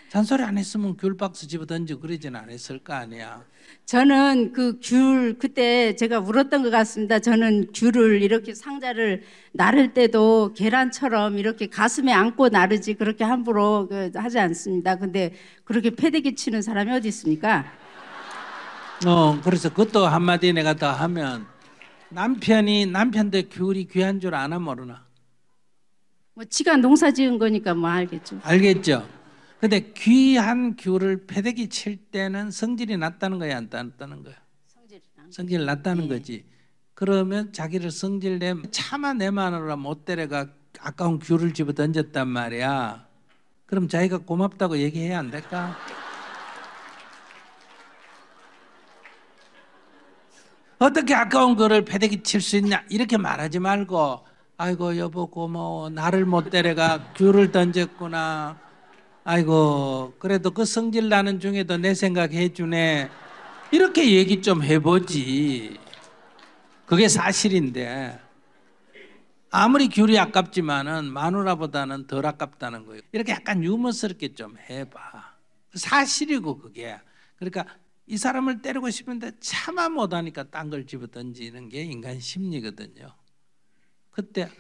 잔소리 안 했으면 귤 박스 집어 던지고 그러지는 않았을 거 아니야. 저는 그 귤 그때 제가 울었던 것 같습니다. 저는 귤을 이렇게 상자를 나를 때도 계란처럼 이렇게 가슴에 안고 나르지 그렇게 함부로 하지 않습니다. 근데 그렇게 패대기 치는 사람이 어디 있습니까? 그래서 그것도 한마디 내가 더 하면 남편들 귤이 귀한 줄 아나 모르나? 뭐 지가 농사 지은 거니까 뭐 알겠죠. 알겠죠? 근데 귀한 귤을 패대기 칠 때는 성질이 낮다는 거야, 안 낮다는 거야? 성질 낮다는 거지. 그러면 자기를 성질 차마 내 마누라 못 데려가 아까운 귤을 집어 던졌단 말이야. 그럼 자기가 고맙다고 얘기해야 안 될까? 어떻게 아까운 거를 패대기 칠 수 있냐 이렇게 말하지 말고 아이고 여보 고마워 나를 못 데려가 귤을 던졌구나. 아이고 그래도 그 성질 나는 중에도 내 생각 해주네. 이렇게 얘기 좀 해보지. 그게 사실인데 아무리 귤이 아깝지만은 마누라보다는 덜 아깝다는 거예요. 이렇게 약간 유머스럽게 좀 해봐. 사실이고 그게. 그러니까 이 사람을 때리고 싶은데 차마 못하니까 딴 걸 집어 던지는 게 인간 심리거든요. 그때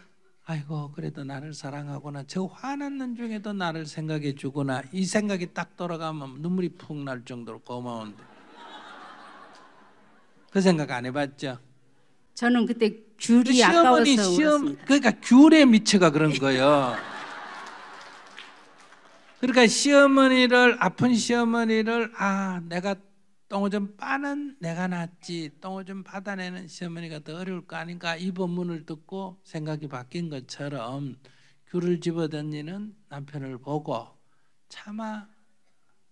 아이고 그래도 나를 사랑하구나. 저 화났는 중에도 나를 생각해 주구나. 이 생각이 딱 돌아가면 눈물이 푹 날 정도로 고마운데. 그 생각 안 해봤죠? 저는 그때 귤이 아까워서 울었습니다. 그러니까 귤에 미쳐가 그런 거예요. 그러니까 시어머니를 아픈 시어머니를 내가 똥오줌 빠는 내가 낫지 똥오줌 받아내는 시어머니가 더 어려울 거 아닌가 이 본문을 듣고 생각이 바뀐 것처럼 귤을 집어던지는 남편을 보고 차마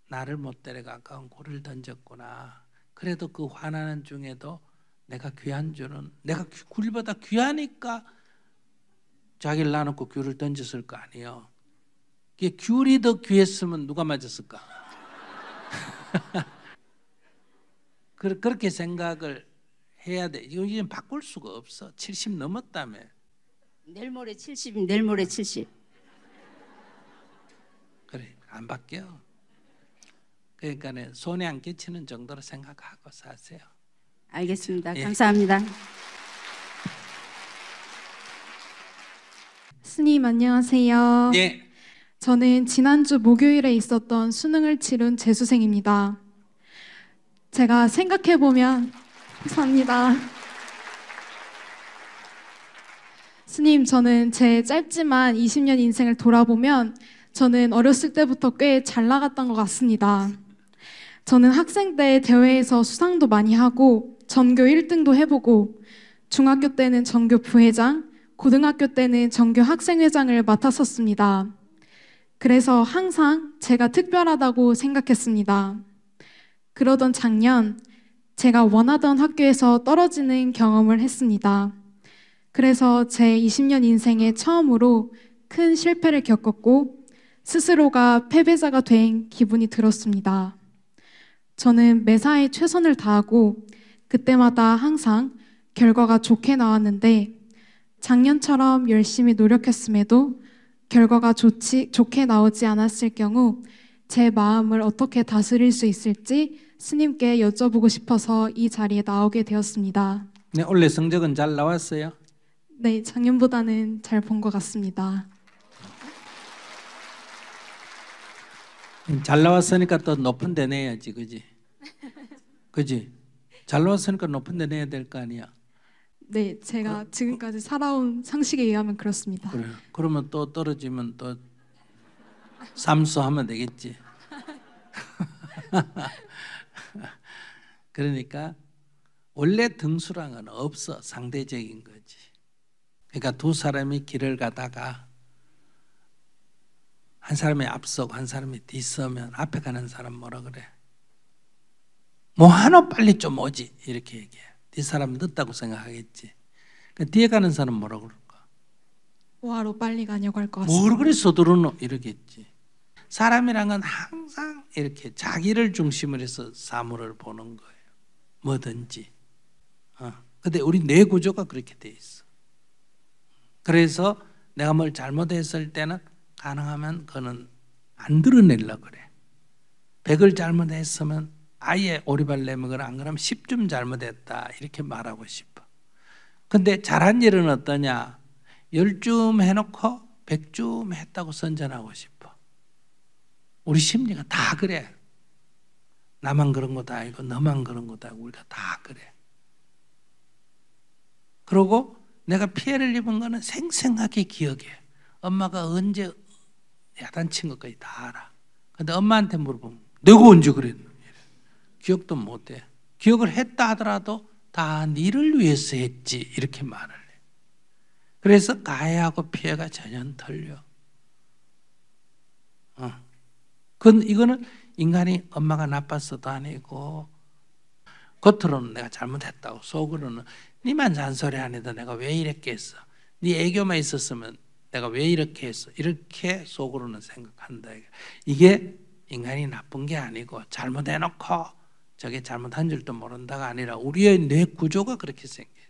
나를 못 데려가 아까운 굴을 던졌구나. 그래도 그 화나는 중에도 내가 귀한 줄은 내가 굴보다 귀하니까 자기를 놔놓고 귤을 던졌을 거 아니에요. 귤이 더 귀했으면 누가 맞았을까? 그렇게 생각을 해야 돼. 이거 바꿀 수가 없어. 70 넘었다며. 내일 모레 70, 내일 모레 70. 그래 안 바뀌어. 그러니까 손에 안 끼치는 정도로 생각하고 사세요. 알겠습니다. 예. 감사합니다. 스님 안녕하세요. 예. 저는 지난주 목요일에 있었던 수능을 치른 재수생입니다. 제가 생각해보면 감사합니다. 스님, 저는 제 짧지만 20년 인생을 돌아보면 저는 어렸을 때부터 꽤 잘 나갔던 것 같습니다. 저는 학생 때 대회에서 수상도 많이 하고 전교 1등도 해보고 중학교 때는 전교 부회장, 고등학교 때는 전교 학생회장을 맡았었습니다. 그래서 항상 제가 특별하다고 생각했습니다. 그러던 작년, 제가 원하던 학교에서 떨어지는 경험을 했습니다. 그래서 제 20년 인생에 처음으로 큰 실패를 겪었고 스스로가 패배자가 된 기분이 들었습니다. 저는 매사에 최선을 다하고 그때마다 항상 결과가 좋게 나왔는데 작년처럼 열심히 노력했음에도 결과가 좋게 나오지 않았을 경우 제 마음을 어떻게 다스릴 수 있을지 스님께 여쭤보고 싶어서 이 자리에 나오게 되었습니다. 네, 원래 성적은 잘 나왔어요? 네, 작년보다는 잘 본 것 같습니다. 잘 나왔으니까 또 높은 데 내야지, 그지? 그지? 잘 나왔으니까 높은 데 내야 될 거 아니야? 네, 제가 지금까지 살아온 상식에 의하면 그렇습니다. 그래. 그러면 또 떨어지면 또 삼수하면 되겠지. 그러니까 원래 등수랑은 없어. 상대적인 거지. 그러니까 두 사람이 길을 가다가 한 사람이 앞서고 한 사람이 뒤서면 앞에 가는 사람 뭐라 그래? 뭐하노 빨리 좀 오지 이렇게 얘기해. 뒷사람 늦다고 생각하겠지. 그러니까 뒤에 가는 사람 뭐라 그럴까? 뭐하러 빨리 가냐고 할 것 같습니다. 뭘 그리 서두르노 이러겠지. 사람이란 건 항상 이렇게 자기를 중심으로 해서 사물을 보는 거예요. 뭐든지. 근데 우리 뇌 구조가 그렇게 돼 있어. 그래서 내가 뭘 잘못했을 때는 가능하면 그거는 안 드러내려고 그래. 100을 잘못했으면 아예 오리발 내먹으라. 안 그러면 10점 잘못했다 이렇게 말하고 싶어. 근데 잘한 일은 어떠냐? 10점 해놓고 100점 했다고 선전하고 싶어. 우리 심리가 다 그래. 나만 그런 것도 아니고 너만 그런 것도 아니고 우리가 다 그래. 그러고 내가 피해를 입은 거는 생생하게 기억해. 엄마가 언제 야단친 것까지 다 알아. 근데 엄마한테 물어보면 내가 언제 그랬노? 기억도 못해. 기억을 했다 하더라도 다 니를 위해서 했지 이렇게 말을 해. 그래서 가해하고 피해가 전혀 틀려. 이거는 인간이 엄마가 나빴어도 아니고 겉으로는 내가 잘못했다고, 속으로는 니만 잔소리 안 해도 내가 왜 이렇게 했어, 네 애교만 있었으면 내가 왜 이렇게 했어, 이렇게 속으로는 생각한다. 이게 인간이 나쁜 게 아니고 잘못해놓고 저게 잘못한 줄도 모른다가 아니라 우리의 뇌 구조가 그렇게 생겨요.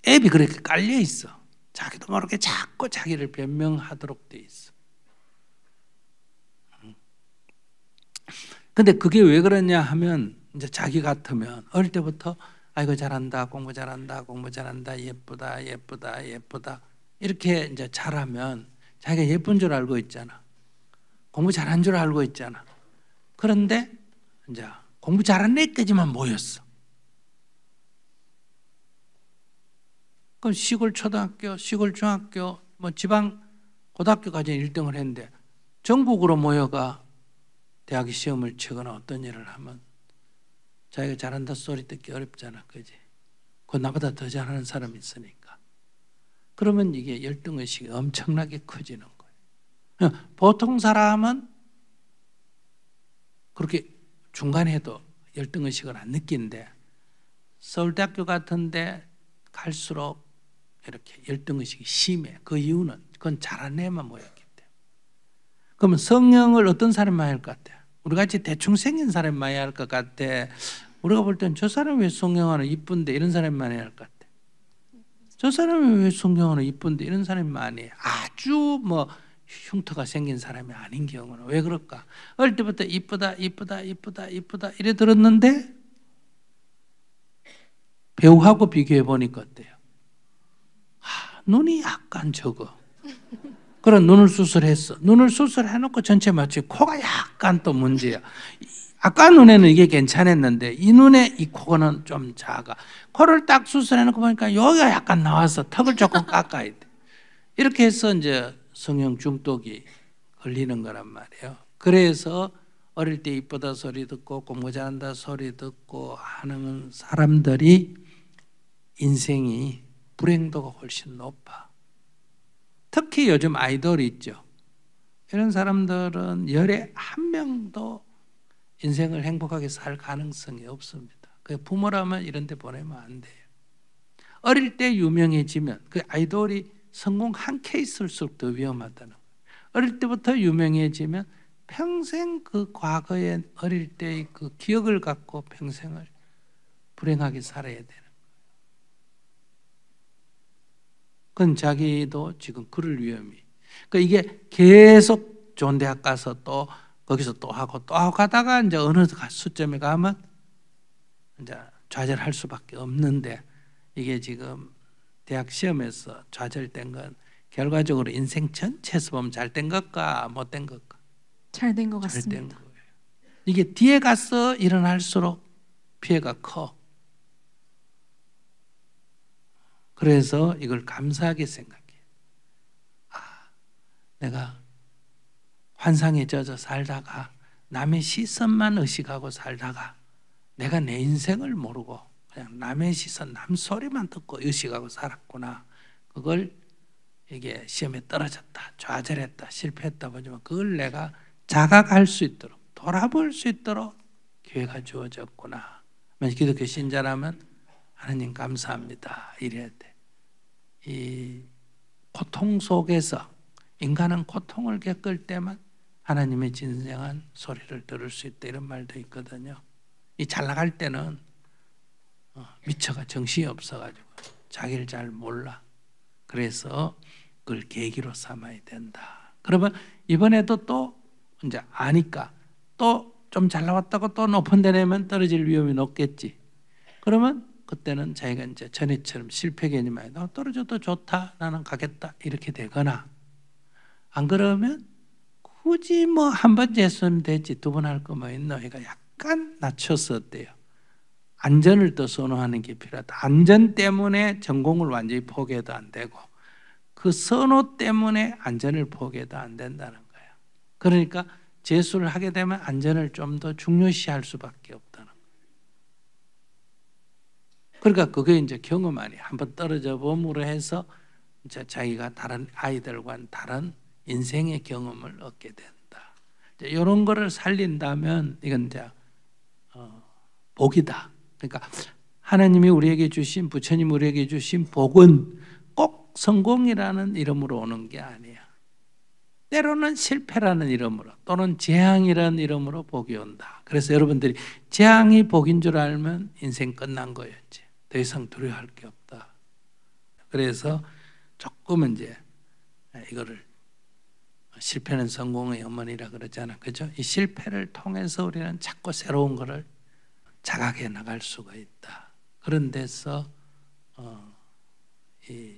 앱이 그렇게 깔려 있어. 자기도 모르게 자꾸 자기를 변명하도록 돼 있어. 근데 그게 왜 그러냐 하면, 이제 자기 같으면 어릴 때부터 아이고 잘한다, 공부 잘한다, 공부 잘한다, 예쁘다, 예쁘다, 예쁘다 이렇게 이제 잘하면 자기가 예쁜 줄 알고 있잖아. 공부 잘한 줄 알고 있잖아. 그런데 이제 공부 잘한 애까지만 모였어. 그럼 시골 초등학교, 시골 중학교, 뭐 지방 고등학교까지 1등을 했는데 전국으로 모여가 대학 시험을 치거나 어떤 일을 하면 자기가 잘한다 소리 듣기 어렵잖아. 그지? 그 나보다 더 잘하는 사람이 있으니까. 그러면 이게 열등의식이 엄청나게 커지는 거예요. 보통 사람은 그렇게 중간에 해도 열등의식을 안 느끼는데 서울대학교 같은데 갈수록 이렇게 열등의식이 심해. 그 이유는 그건 잘한 애만 모였기 때문에. 그러면 성형을 어떤 사람이 많이 할 것 같아요? 우리같이 대충 생긴 사람이 많이 할 것 같아? 우리가 볼 땐 저 사람이 왜 성형하나 이쁜데 이런 사람이 많이 할 것 같아? 저 사람이 왜 성형하나 이쁜데 이런 사람이 많이 해? 아주 뭐 흉터가 생긴 사람이 아닌 경우는 왜 그럴까? 어릴 때부터 이쁘다 이쁘다 이쁘다 이쁘다 이래 들었는데 배우하고 비교해 보니까 어때요? 눈이 약간 적어. 그런 눈을 수술했어. 눈을 수술해놓고 전체 맞추 코가 약간 또 문제야. 아까 눈에는 이게 괜찮았는데 이 눈에 이 코는 좀 작아. 코를 딱 수술해놓고 보니까 여기가 약간 나와서 턱을 조금 깎아야 돼. 이렇게 해서 이제 성형 중독이 걸리는 거란 말이에요. 그래서 어릴 때 이쁘다 소리 듣고 공부 잘한다 소리 듣고 하는 사람들이 인생이 불행도가 훨씬 높아. 특히 요즘 아이돌이 있죠. 이런 사람들은 열에 한 명도 인생을 행복하게 살 가능성이 없습니다. 부모라면 이런 데 보내면 안 돼요. 어릴 때 유명해지면 그 아이돌이 성공한 케이스일수록 더 위험하다는 거예요. 어릴 때부터 유명해지면 평생 그 과거의 어릴 때의 그 기억을 갖고 평생을 불행하게 살아야 되는 거예요. 그건 자기도 지금 그럴 위험이. 그러니까 이게 계속 좋은 대학 가서 또 거기서 또 하고 가다가 이제 어느 수점에 가면 이제 좌절할 수밖에 없는데 이게 지금 대학 시험에서 좌절된 건 결과적으로 인생 전체에서 보면 잘된 것과 못된 것과 잘 된 것 잘된 같습니다. 거예요. 이게 뒤에 가서 일어날수록 피해가 커. 그래서 이걸 감사하게 생각해. 내가 환상에 젖어 살다가 남의 시선만 의식하고 살다가 내가 내 인생을 모르고 그냥 남의 시선, 남 소리만 듣고 의식하고 살았구나. 그걸 이게 시험에 떨어졌다, 좌절했다, 실패했다 보지만 그걸 내가 자각할 수 있도록 돌아볼 수 있도록 기회가 주어졌구나. 기독교 신자라면 하나님 감사합니다 이래야 돼. 이 고통 속에서 인간은 고통을 겪을 때만 하나님의 진정한 소리를 들을 수 있다 이런 말도 있거든요. 이 잘 나갈 때는 미처가 정신이 없어가지고 자기를 잘 몰라. 그래서 그걸 계기로 삼아야 된다. 그러면 이번에도 또 이제 아니까 또 좀 잘 나왔다고 또 높은 데 내면 떨어질 위험이 높겠지. 그러면 그때는 자기가 이제 전에처럼 실패 개념이 아니라 떨어져도 좋다, 나는 가겠다 이렇게 되거나 안 그러면 굳이 뭐 한 번 재수는 되지 두 번 할 거 뭐 있노? 그러니까 약간 낮춰서 어때요? 안전을 또 선호하는 게 필요하다. 안전 때문에 전공을 완전히 포기해도 안 되고 그 선호 때문에 안전을 포기해도 안 된다는 거예요. 그러니까 재수를 하게 되면 안전을 좀 더 중요시할 수밖에 없다는 거예요. 그러니까 그게 이제 경험하니 한번 떨어져 봄으로 해서 이제 자기가 다른 아이들과는 다른 인생의 경험을 얻게 된다. 이제 이런 거를 살린다면 이건 이제 복이다. 그러니까 하나님이 우리에게 주신, 부처님이 우리에게 주신 복은 꼭 성공이라는 이름으로 오는 게 아니야. 때로는 실패라는 이름으로 또는 재앙이라는 이름으로 복이 온다. 그래서 여러분들이 재앙이 복인 줄 알면 인생 끝난 거였지. 더 이상 두려워할 게 없다. 그래서 조금은 이제 이거를 실패는 성공의 어머니라 그러잖아. 그죠? 이 실패를 통해서 우리는 자꾸 새로운 거를 자각해 나갈 수가 있다. 그런 데서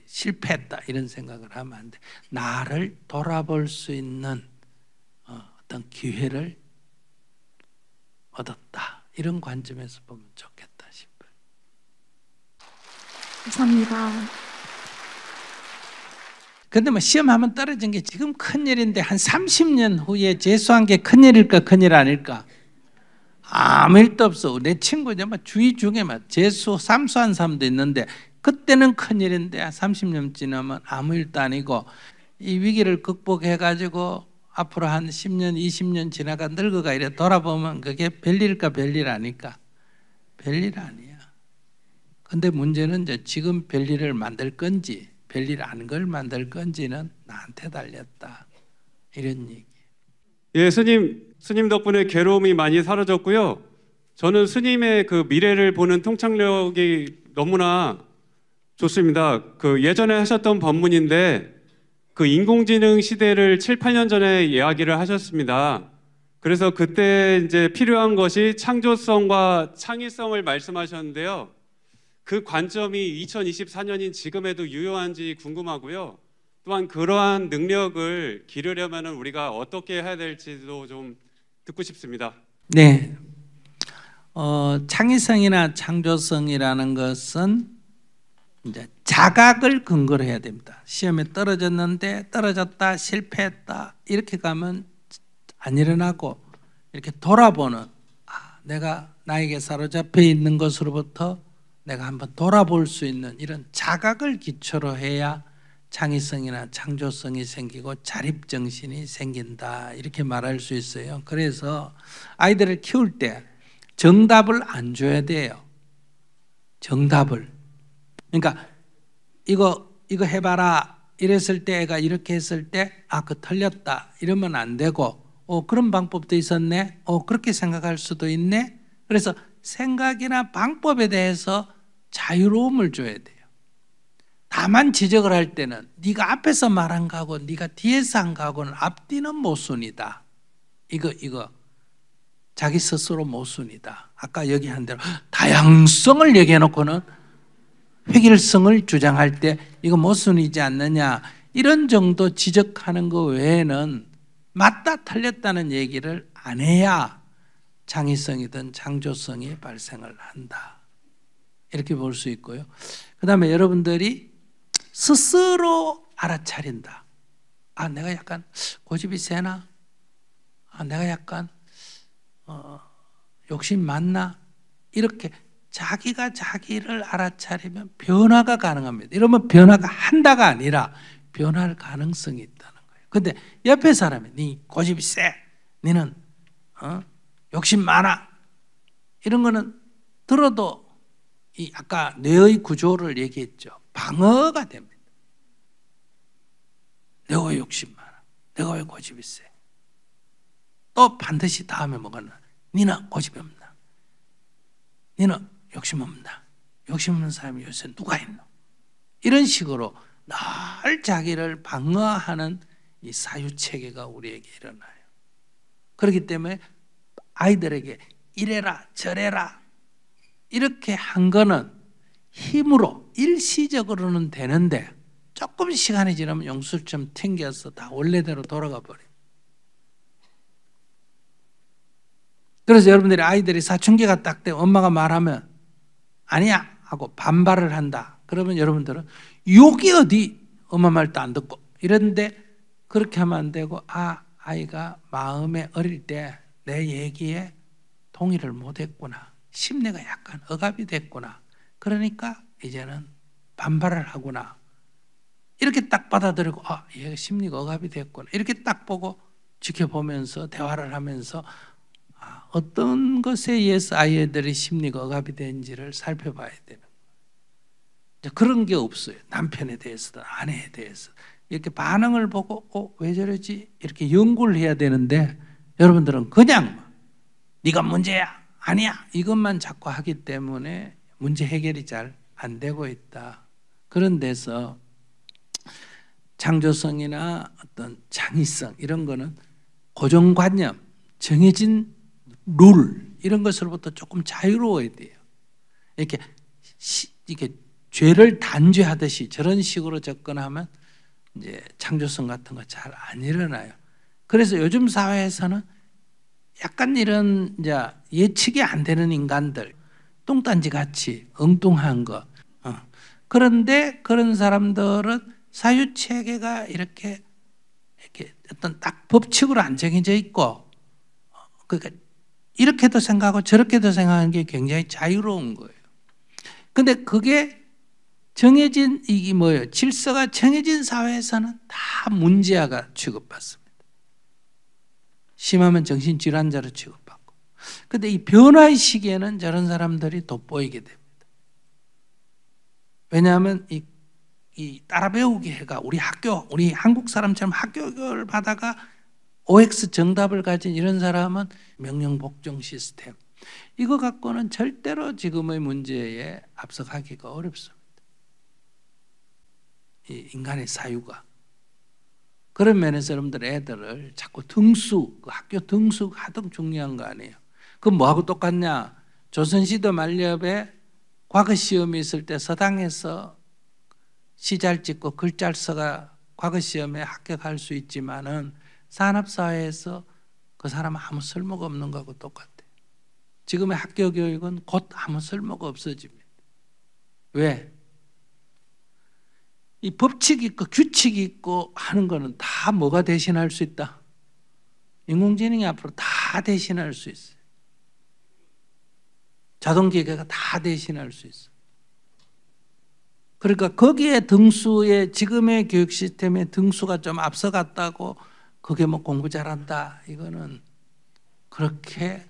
실패했다 이런 생각을 하면 안 돼. 나를 돌아볼 수 있는 어떤 기회를 얻었다. 이런 관점에서 보면 좋겠다 싶어요. 감사합니다. 근데 뭐 시험하면 떨어진 게 지금 큰일인데 한 30년 후에 재수한 게 큰일일까 큰일 아닐까? 아무 일도 없어. 내 친구 주위 중에 재수 삼수한 사람도 있는데 그때는 큰일인데 30년 지나면 아무 일도 아니고 이 위기를 극복해가지고 앞으로 한 10년, 20년 지나가 늙어가 이래 돌아보면 그게 별일일까 별일 아닐까? 별일 아니야. 근데 문제는 이제 지금 별일을 만들 건지 별일 아닌 걸 만들 건지는 나한테 달렸다. 이런 얘기. 예, 스님 덕분에 괴로움이 많이 사라졌고요. 저는 스님의 그 미래를 보는 통찰력이 너무나 좋습니다. 그 예전에 하셨던 법문인데 그 인공지능 시대를 7, 8년 전에 이야기를 하셨습니다. 그래서 그때 이제 필요한 것이 창조성과 창의성을 말씀하셨는데요. 그 관점이 2024년인 지금에도 유효한지 궁금하고요. 또한 그러한 능력을 기르려면 우리가 어떻게 해야 될지도 좀 듣고 싶습니다. 네, 창의성이나 창조성이라는 것은 이제 자각을 근거로 해야 됩니다. 시험에 떨어졌는데 떨어졌다, 실패했다 이렇게 가면 안 일어나고 이렇게 돌아보는 내가 나에게 사로잡혀 있는 것으로부터 내가 한번 돌아볼 수 있는 이런 자각을 기초로 해야 창의성이나 창조성이 생기고 자립정신이 생긴다 이렇게 말할 수 있어요. 그래서 아이들을 키울 때 정답을 안 줘야 돼요. 정답을. 그러니까 이거 해봐라 이랬을 때 애가 이렇게 했을 때 그 틀렸다 이러면 안 되고 그런 방법도 있었네. 그렇게 생각할 수도 있네. 그래서 생각이나 방법에 대해서 자유로움을 줘야 돼요. 다만 지적을 할 때는 네가 앞에서 말한 거하고 네가 뒤에서 한 거하고는 앞뒤는 모순이다. 이거 자기 스스로 모순이다. 아까 얘기한 대로 다양성을 얘기해놓고는 획일성을 주장할 때 이거 모순이지 않느냐 이런 정도 지적하는 거 외에는 맞다 틀렸다는 얘기를 안 해야 창의성이든 창조성이 발생을 한다. 이렇게 볼 수 있고요. 그 다음에 여러분들이 스스로 알아차린다. 내가 약간 고집이 세나? 내가 약간 욕심 많나? 이렇게 자기가 자기를 알아차리면 변화가 가능합니다. 이러면 변화가 한다가 아니라 변화할 가능성이 있다는 거예요. 근데 옆에 사람이 네 고집이 세, 너는 욕심 많아 이런 거는 들어도 이 아까 뇌의 구조를 얘기했죠. 방어가 됩니다. 내가 왜 욕심 많아? 내가 왜 고집이 세? 또 반드시 다음에 뭐가 나? 니는 고집이 없나? 니는 욕심 없나? 욕심 없는 사람이 요새 누가 있노? 이런 식으로 늘 자기를 방어하는 이 사유체계가 우리에게 일어나요. 그렇기 때문에 아이들에게 이래라 저래라 이렇게 한 거는 힘으로 일시적으로는 되는데 조금 시간이 지나면 용술처럼 튕겨서 다 원래대로 돌아가 버려요. 그래서 여러분들이 아이들이 사춘기가 딱 되면 엄마가 말하면 아니야 하고 반발을 한다. 그러면 여러분들은 욕이 어디 엄마 말도 안 듣고 이런데 그렇게 하면 안 되고 아이가 마음에 어릴 때 내 얘기에 동의를 못했구나. 심리가 약간 억압이 됐구나. 그러니까 이제는 반발을 하구나. 이렇게 딱 받아들이고 얘가 심리가 억압이 됐구나. 이렇게 딱 보고 지켜보면서 대화를 하면서 어떤 것에 의해서 아이들의 심리가 억압이 되는지를 살펴봐야 되는 거예요. 그런 게 없어요. 남편에 대해서든 아내에 대해서 이렇게 반응을 보고 왜 저러지? 이렇게 연구를 해야 되는데 여러분들은 그냥 네가 문제야, 아니야 이것만 자꾸 하기 때문에 문제 해결이 잘 안 되고 있다. 그런 데서 창조성이나 어떤 창의성 이런 거는 고정관념, 정해진 룰 이런 것으로부터 조금 자유로워야 돼요. 이렇게 죄를 단죄하듯이 저런 식으로 접근하면 이제 창조성 같은 거 잘 안 일어나요. 그래서 요즘 사회에서는 약간 이런 이제 예측이 안 되는 인간들, 똥단지 같이 엉뚱한 거. 그런데 그런 사람들은 사유 체계가 이렇게 어떤 딱 법칙으로 안 정해져 있고, 그러니까 이렇게도 생각하고 저렇게도 생각하는 게 굉장히 자유로운 거예요. 근데 그게 정해진 이게 뭐예요? 질서가 정해진 사회에서는 다 문제아가 취급받습니다. 심하면 정신질환자로 취급받고. 근데 이 변화의 시기에는 저런 사람들이 돋보이게 됩니다. 왜냐하면 이 따라 배우기 해가 우리 한국 사람처럼 학교 교육을 받아가 OX 정답을 가진 이런 사람은 명령 복종 시스템 이거 갖고는 절대로 지금의 문제에 앞서가기가 어렵습니다. 이 인간의 사유가. 그런 면에서 여러분들 애들을 자꾸 등수, 학교 등수 하등 중요한 거 아니에요. 그럼 뭐하고 똑같냐? 조선시대 말렵에 과거 시험이 있을 때 서당에서 시 잘 찍고 글 잘 써가 과거 시험에 합격할 수 있지만은 산업사회에서 그 사람은 아무 쓸모가 없는 거하고 똑같아요. 지금의 학교 교육은 곧 아무 쓸모가 없어집니다. 왜? 이 법칙이 있고 규칙이 있고 하는 거는 다 뭐가 대신할 수 있다? 인공지능이 앞으로 다 대신할 수 있어요. 자동기계가 다 대신할 수 있어요. 그러니까 거기에 등수에 지금의 교육 시스템의 등수가 좀 앞서갔다고 그게 뭐 공부 잘한다 이거는 그렇게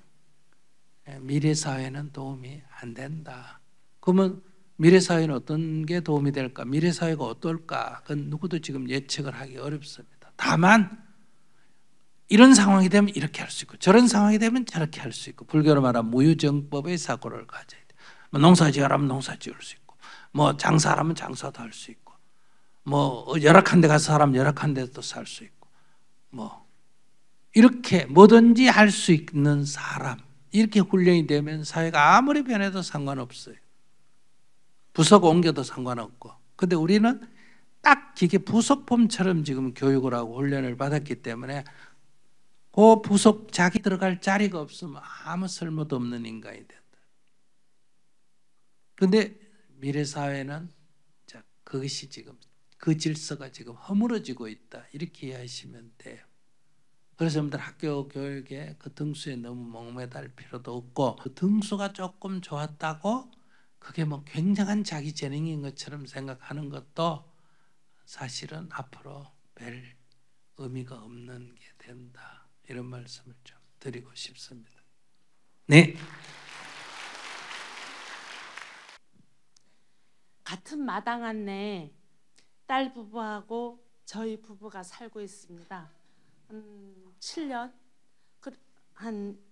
미래 사회는 도움이 안 된다. 그러면 미래 사회는 어떤 게 도움이 될까? 미래 사회가 어떨까? 그건 누구도 지금 예측을 하기 어렵습니다. 다만 이런 상황이 되면 이렇게 할 수 있고 저런 상황이 되면 저렇게 할 수 있고 불교로 말하면 무유정법의 사고를 가져야 돼. 뭐 농사 지으라면 농사 지을 수 있고 뭐 장사하라면 장사도 할 수 있고 뭐 열악한 데 가서 살면 열악한 데도 살 수 있고 뭐 이렇게 뭐든지 할 수 있는 사람 이렇게 훈련이 되면 사회가 아무리 변해도 상관없어요. 부서가 옮겨도 상관없고. 근데 우리는 딱 이게 부속품처럼 지금 교육을 하고 훈련을 받았기 때문에 그 부속 자기 들어갈 자리가 없으면 아무 쓸모도 없는 인간이 된다. 근데 미래 사회는 그것이 지금 그 질서가 지금 허물어지고 있다. 이렇게 이해하시면 돼요. 그래서 여러분들 학교 교육에 그 등수에 너무 목매달 필요도 없고 그 등수가 조금 좋았다고 그게 뭐 굉장한 자기 재능인 것처럼 생각하는 것도 사실은 앞으로 별 의미가 없는 게 된다. 이런 말씀을 좀 드리고 싶습니다. 네. 같은 마당 안에 딸 부부하고 저희 부부가 살고 있습니다. 7년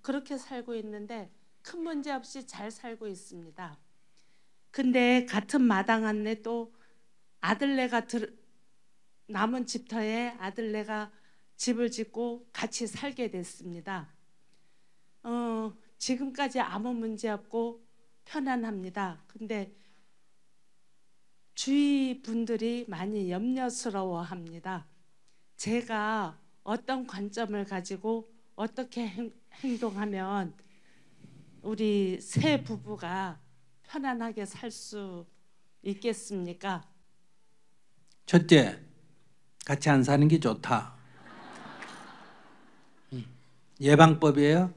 그렇게 살고 있는데 큰 문제 없이 잘 살고 있습니다. 근데 같은 마당 안에 또 아들네가 남은 집터에 아들네가 집을 짓고 같이 살게 됐습니다. 지금까지 아무 문제 없고 편안합니다. 근데 주위 분들이 많이 염려스러워합니다. 제가 어떤 관점을 가지고 어떻게 행동하면 우리 새 부부가 편안하게 살 수 있겠습니까? 첫째, 같이 안 사는 게 좋다. 예방법이에요.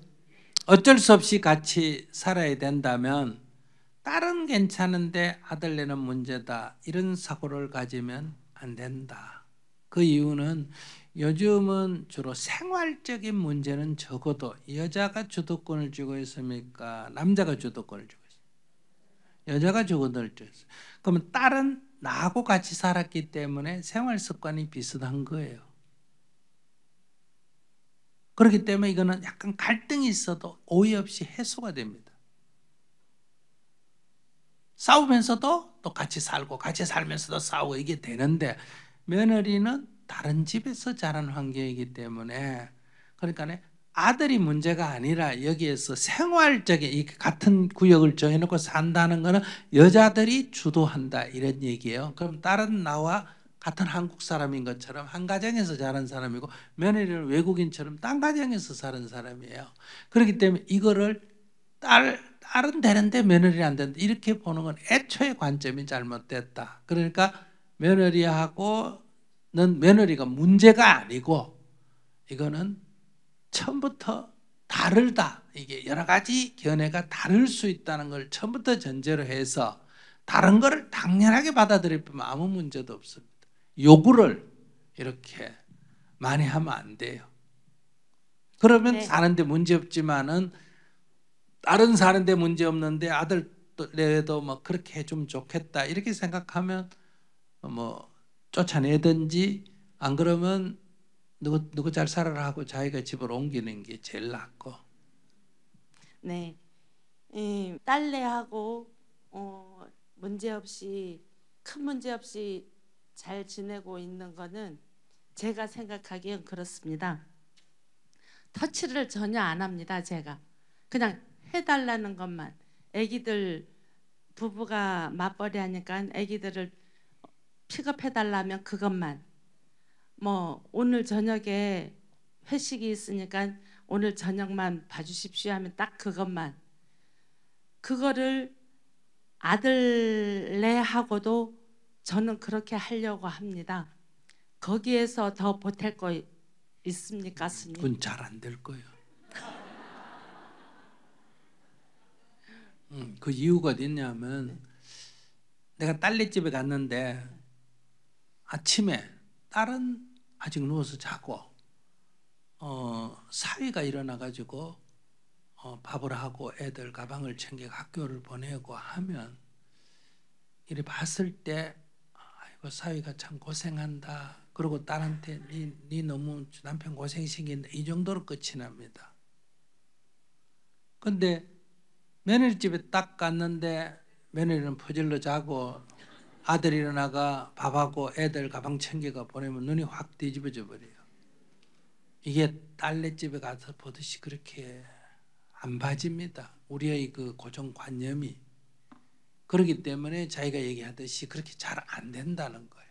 어쩔 수 없이 같이 살아야 된다면 딸은 괜찮은데 아들네는 문제다. 이런 사고를 가지면 안 된다. 그 이유는 요즘은 주로 생활적인 문제는 적어도 여자가 주도권을 쥐고 있습니까? 남자가 주도권을 쥐고 있습니까? 여자가 주도권을 쥐고 있어요. 그러면 딸은 나하고 같이 살았기 때문에 생활 습관이 비슷한 거예요. 그렇기 때문에 이거는 약간 갈등이 있어도 오해 없이 해소가 됩니다. 싸우면서도 또 같이 살고 같이 살면서도 싸우고 이게 되는데 며느리는 다른 집에서 자란 환경이기 때문에 그러니까 아들이 문제가 아니라 여기에서 생활적인 이 같은 구역을 정해놓고 산다는 거는 여자들이 주도한다 이런 얘기예요. 그럼 딸은 나와 같은 한국 사람인 것처럼 한 가정에서 자란 사람이고 며느리는 외국인처럼 딴 가정에서 사는 사람이에요. 그렇기 때문에 이거를 딸은 되는데 며느리는 안 된다 이렇게 보는 건 애초에 관점이 잘못됐다. 그러니까 며느리하고는 며느리가 문제가 아니고 이거는 처음부터 다르다. 이게 여러 가지 견해가 다를 수 있다는 걸 처음부터 전제로 해서 다른 거를 당연하게 받아들이면 아무 문제도 없습니다. 요구를 이렇게 많이 하면 안 돼요. 그러면 네. 사는데 문제 없지만은 딸은 사는데 문제 없는데 아들 내도 뭐 그렇게 해주면 좋겠다 이렇게 생각하면 뭐 쫓아내든지 안 그러면 누구 잘 살아라 하고 자기가 집을 옮기는 게 제일 낫고. 네, 딸내하고 문제 없이 큰 문제 없이 잘 지내고 있는 거는 제가 생각하기엔 그렇습니다. 터치를 전혀 안 합니다. 제가 그냥 해달라는 것만. 애기들 부부가 맞벌이 하니까 애기들을 픽업해달라면 그것만. 뭐 오늘 저녁에 회식이 있으니까 오늘 저녁만 봐주십시오 하면 딱 그것만. 그거를 아들내하고도 저는 그렇게 하려고 합니다. 거기에서 더 보탤 거 있습니까, 스님? 그건 잘 안 될 거예요. 그 이유가 어딨냐면 내가 딸네 집에 갔는데 아침에 딸은 아직 누워서 자고 사위가 일어나가지고 밥을 하고 애들 가방을 챙겨 학교를 보내고 하면 이래 봤을 때 아이고 사위가 참 고생한다. 그리고 딸한테 니 너무 남편 고생시킨다. 이 정도로 끝이 납니다. 근데 며느리 집에 딱 갔는데 며느리는 퍼질러 자고 아들 일어나가 밥하고 애들 가방 챙겨가 보내면 눈이 확 뒤집어져 버려요. 이게 딸네 집에 가서 보듯이 그렇게 안 봐집니다. 우리의 그 고정관념이. 그렇기 때문에 자기가 얘기하듯이 그렇게 잘 안 된다는 거예요.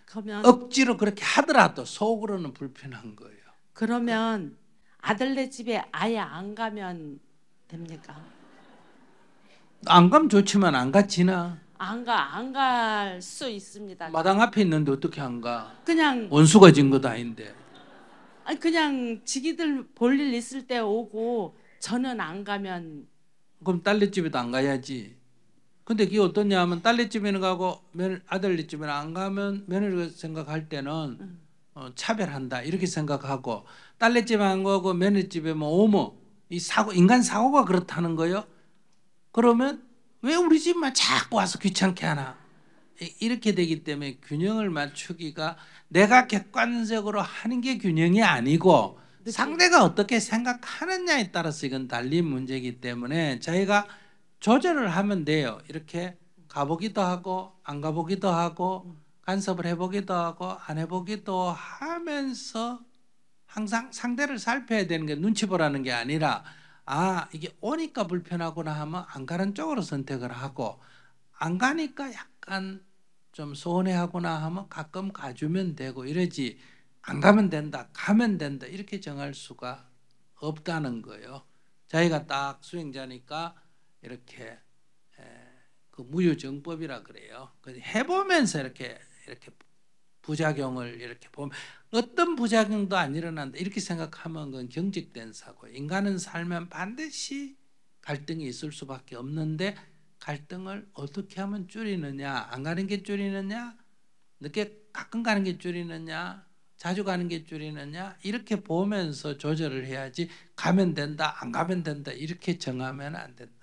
그러면 억지로 그렇게 하더라도 속으로는 불편한 거예요. 그러면 아들네 집에 아예 안 가면 됩니까? 안 가면 좋지만 안 갔지나. 안 갈 수 있습니다. 마당 앞에 있는데 어떻게 안 가? 그냥 원수가 진 것도 아닌데. 아니 그냥 지기들 볼 일 있을 때 오고 저는 안 가면 그럼 딸네 집에도 안 가야지. 근데 그게 어떠냐 하면 딸네 집에는 가고 아들네 집에는 안 가면 며느리가 생각할 때는 차별한다 이렇게 생각하고 딸네 집에 안 가고 며느리 집에 뭐 오면 이 사고 인간 사고가 그렇다는 거예요. 그러면 왜 우리 집만 자꾸 와서 귀찮게 하나? 이렇게 되기 때문에 균형을 맞추기가 내가 객관적으로 하는 게 균형이 아니고 상대가 어떻게 생각하느냐에 따라서 이건 달린 문제이기 때문에 자기가 조절을 하면 돼요. 이렇게 가보기도 하고 안 가보기도 하고 간섭을 해보기도 하고 안 해보기도 하면서 항상 상대를 살펴야 되는 게 눈치 보라는 게 아니라 이게 오니까 불편하구나 하면 안 가는 쪽으로 선택을 하고 안 가니까 약간 좀 서운해하구나 하면 가끔 가주면 되고 이러지 안 가면 된다, 가면 된다 이렇게 정할 수가 없다는 거예요. 자기가 딱 수행자니까 이렇게 그 무유정법이라 그래요. 해보면서 이렇게 부작용을 이렇게 보면 어떤 부작용도 안 일어난다 이렇게 생각하면 그건 경직된 사고. 인간은 살면 반드시 갈등이 있을 수밖에 없는데 갈등을 어떻게 하면 줄이느냐, 안 가는 게 줄이느냐, 늦게 가끔 가는 게 줄이느냐 자주 가는 게 줄이느냐 이렇게 보면서 조절을 해야지 가면 된다 안 가면 된다 이렇게 정하면 안 된다.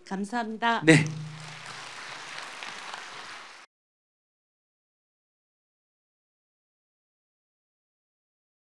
감사합니다. 네.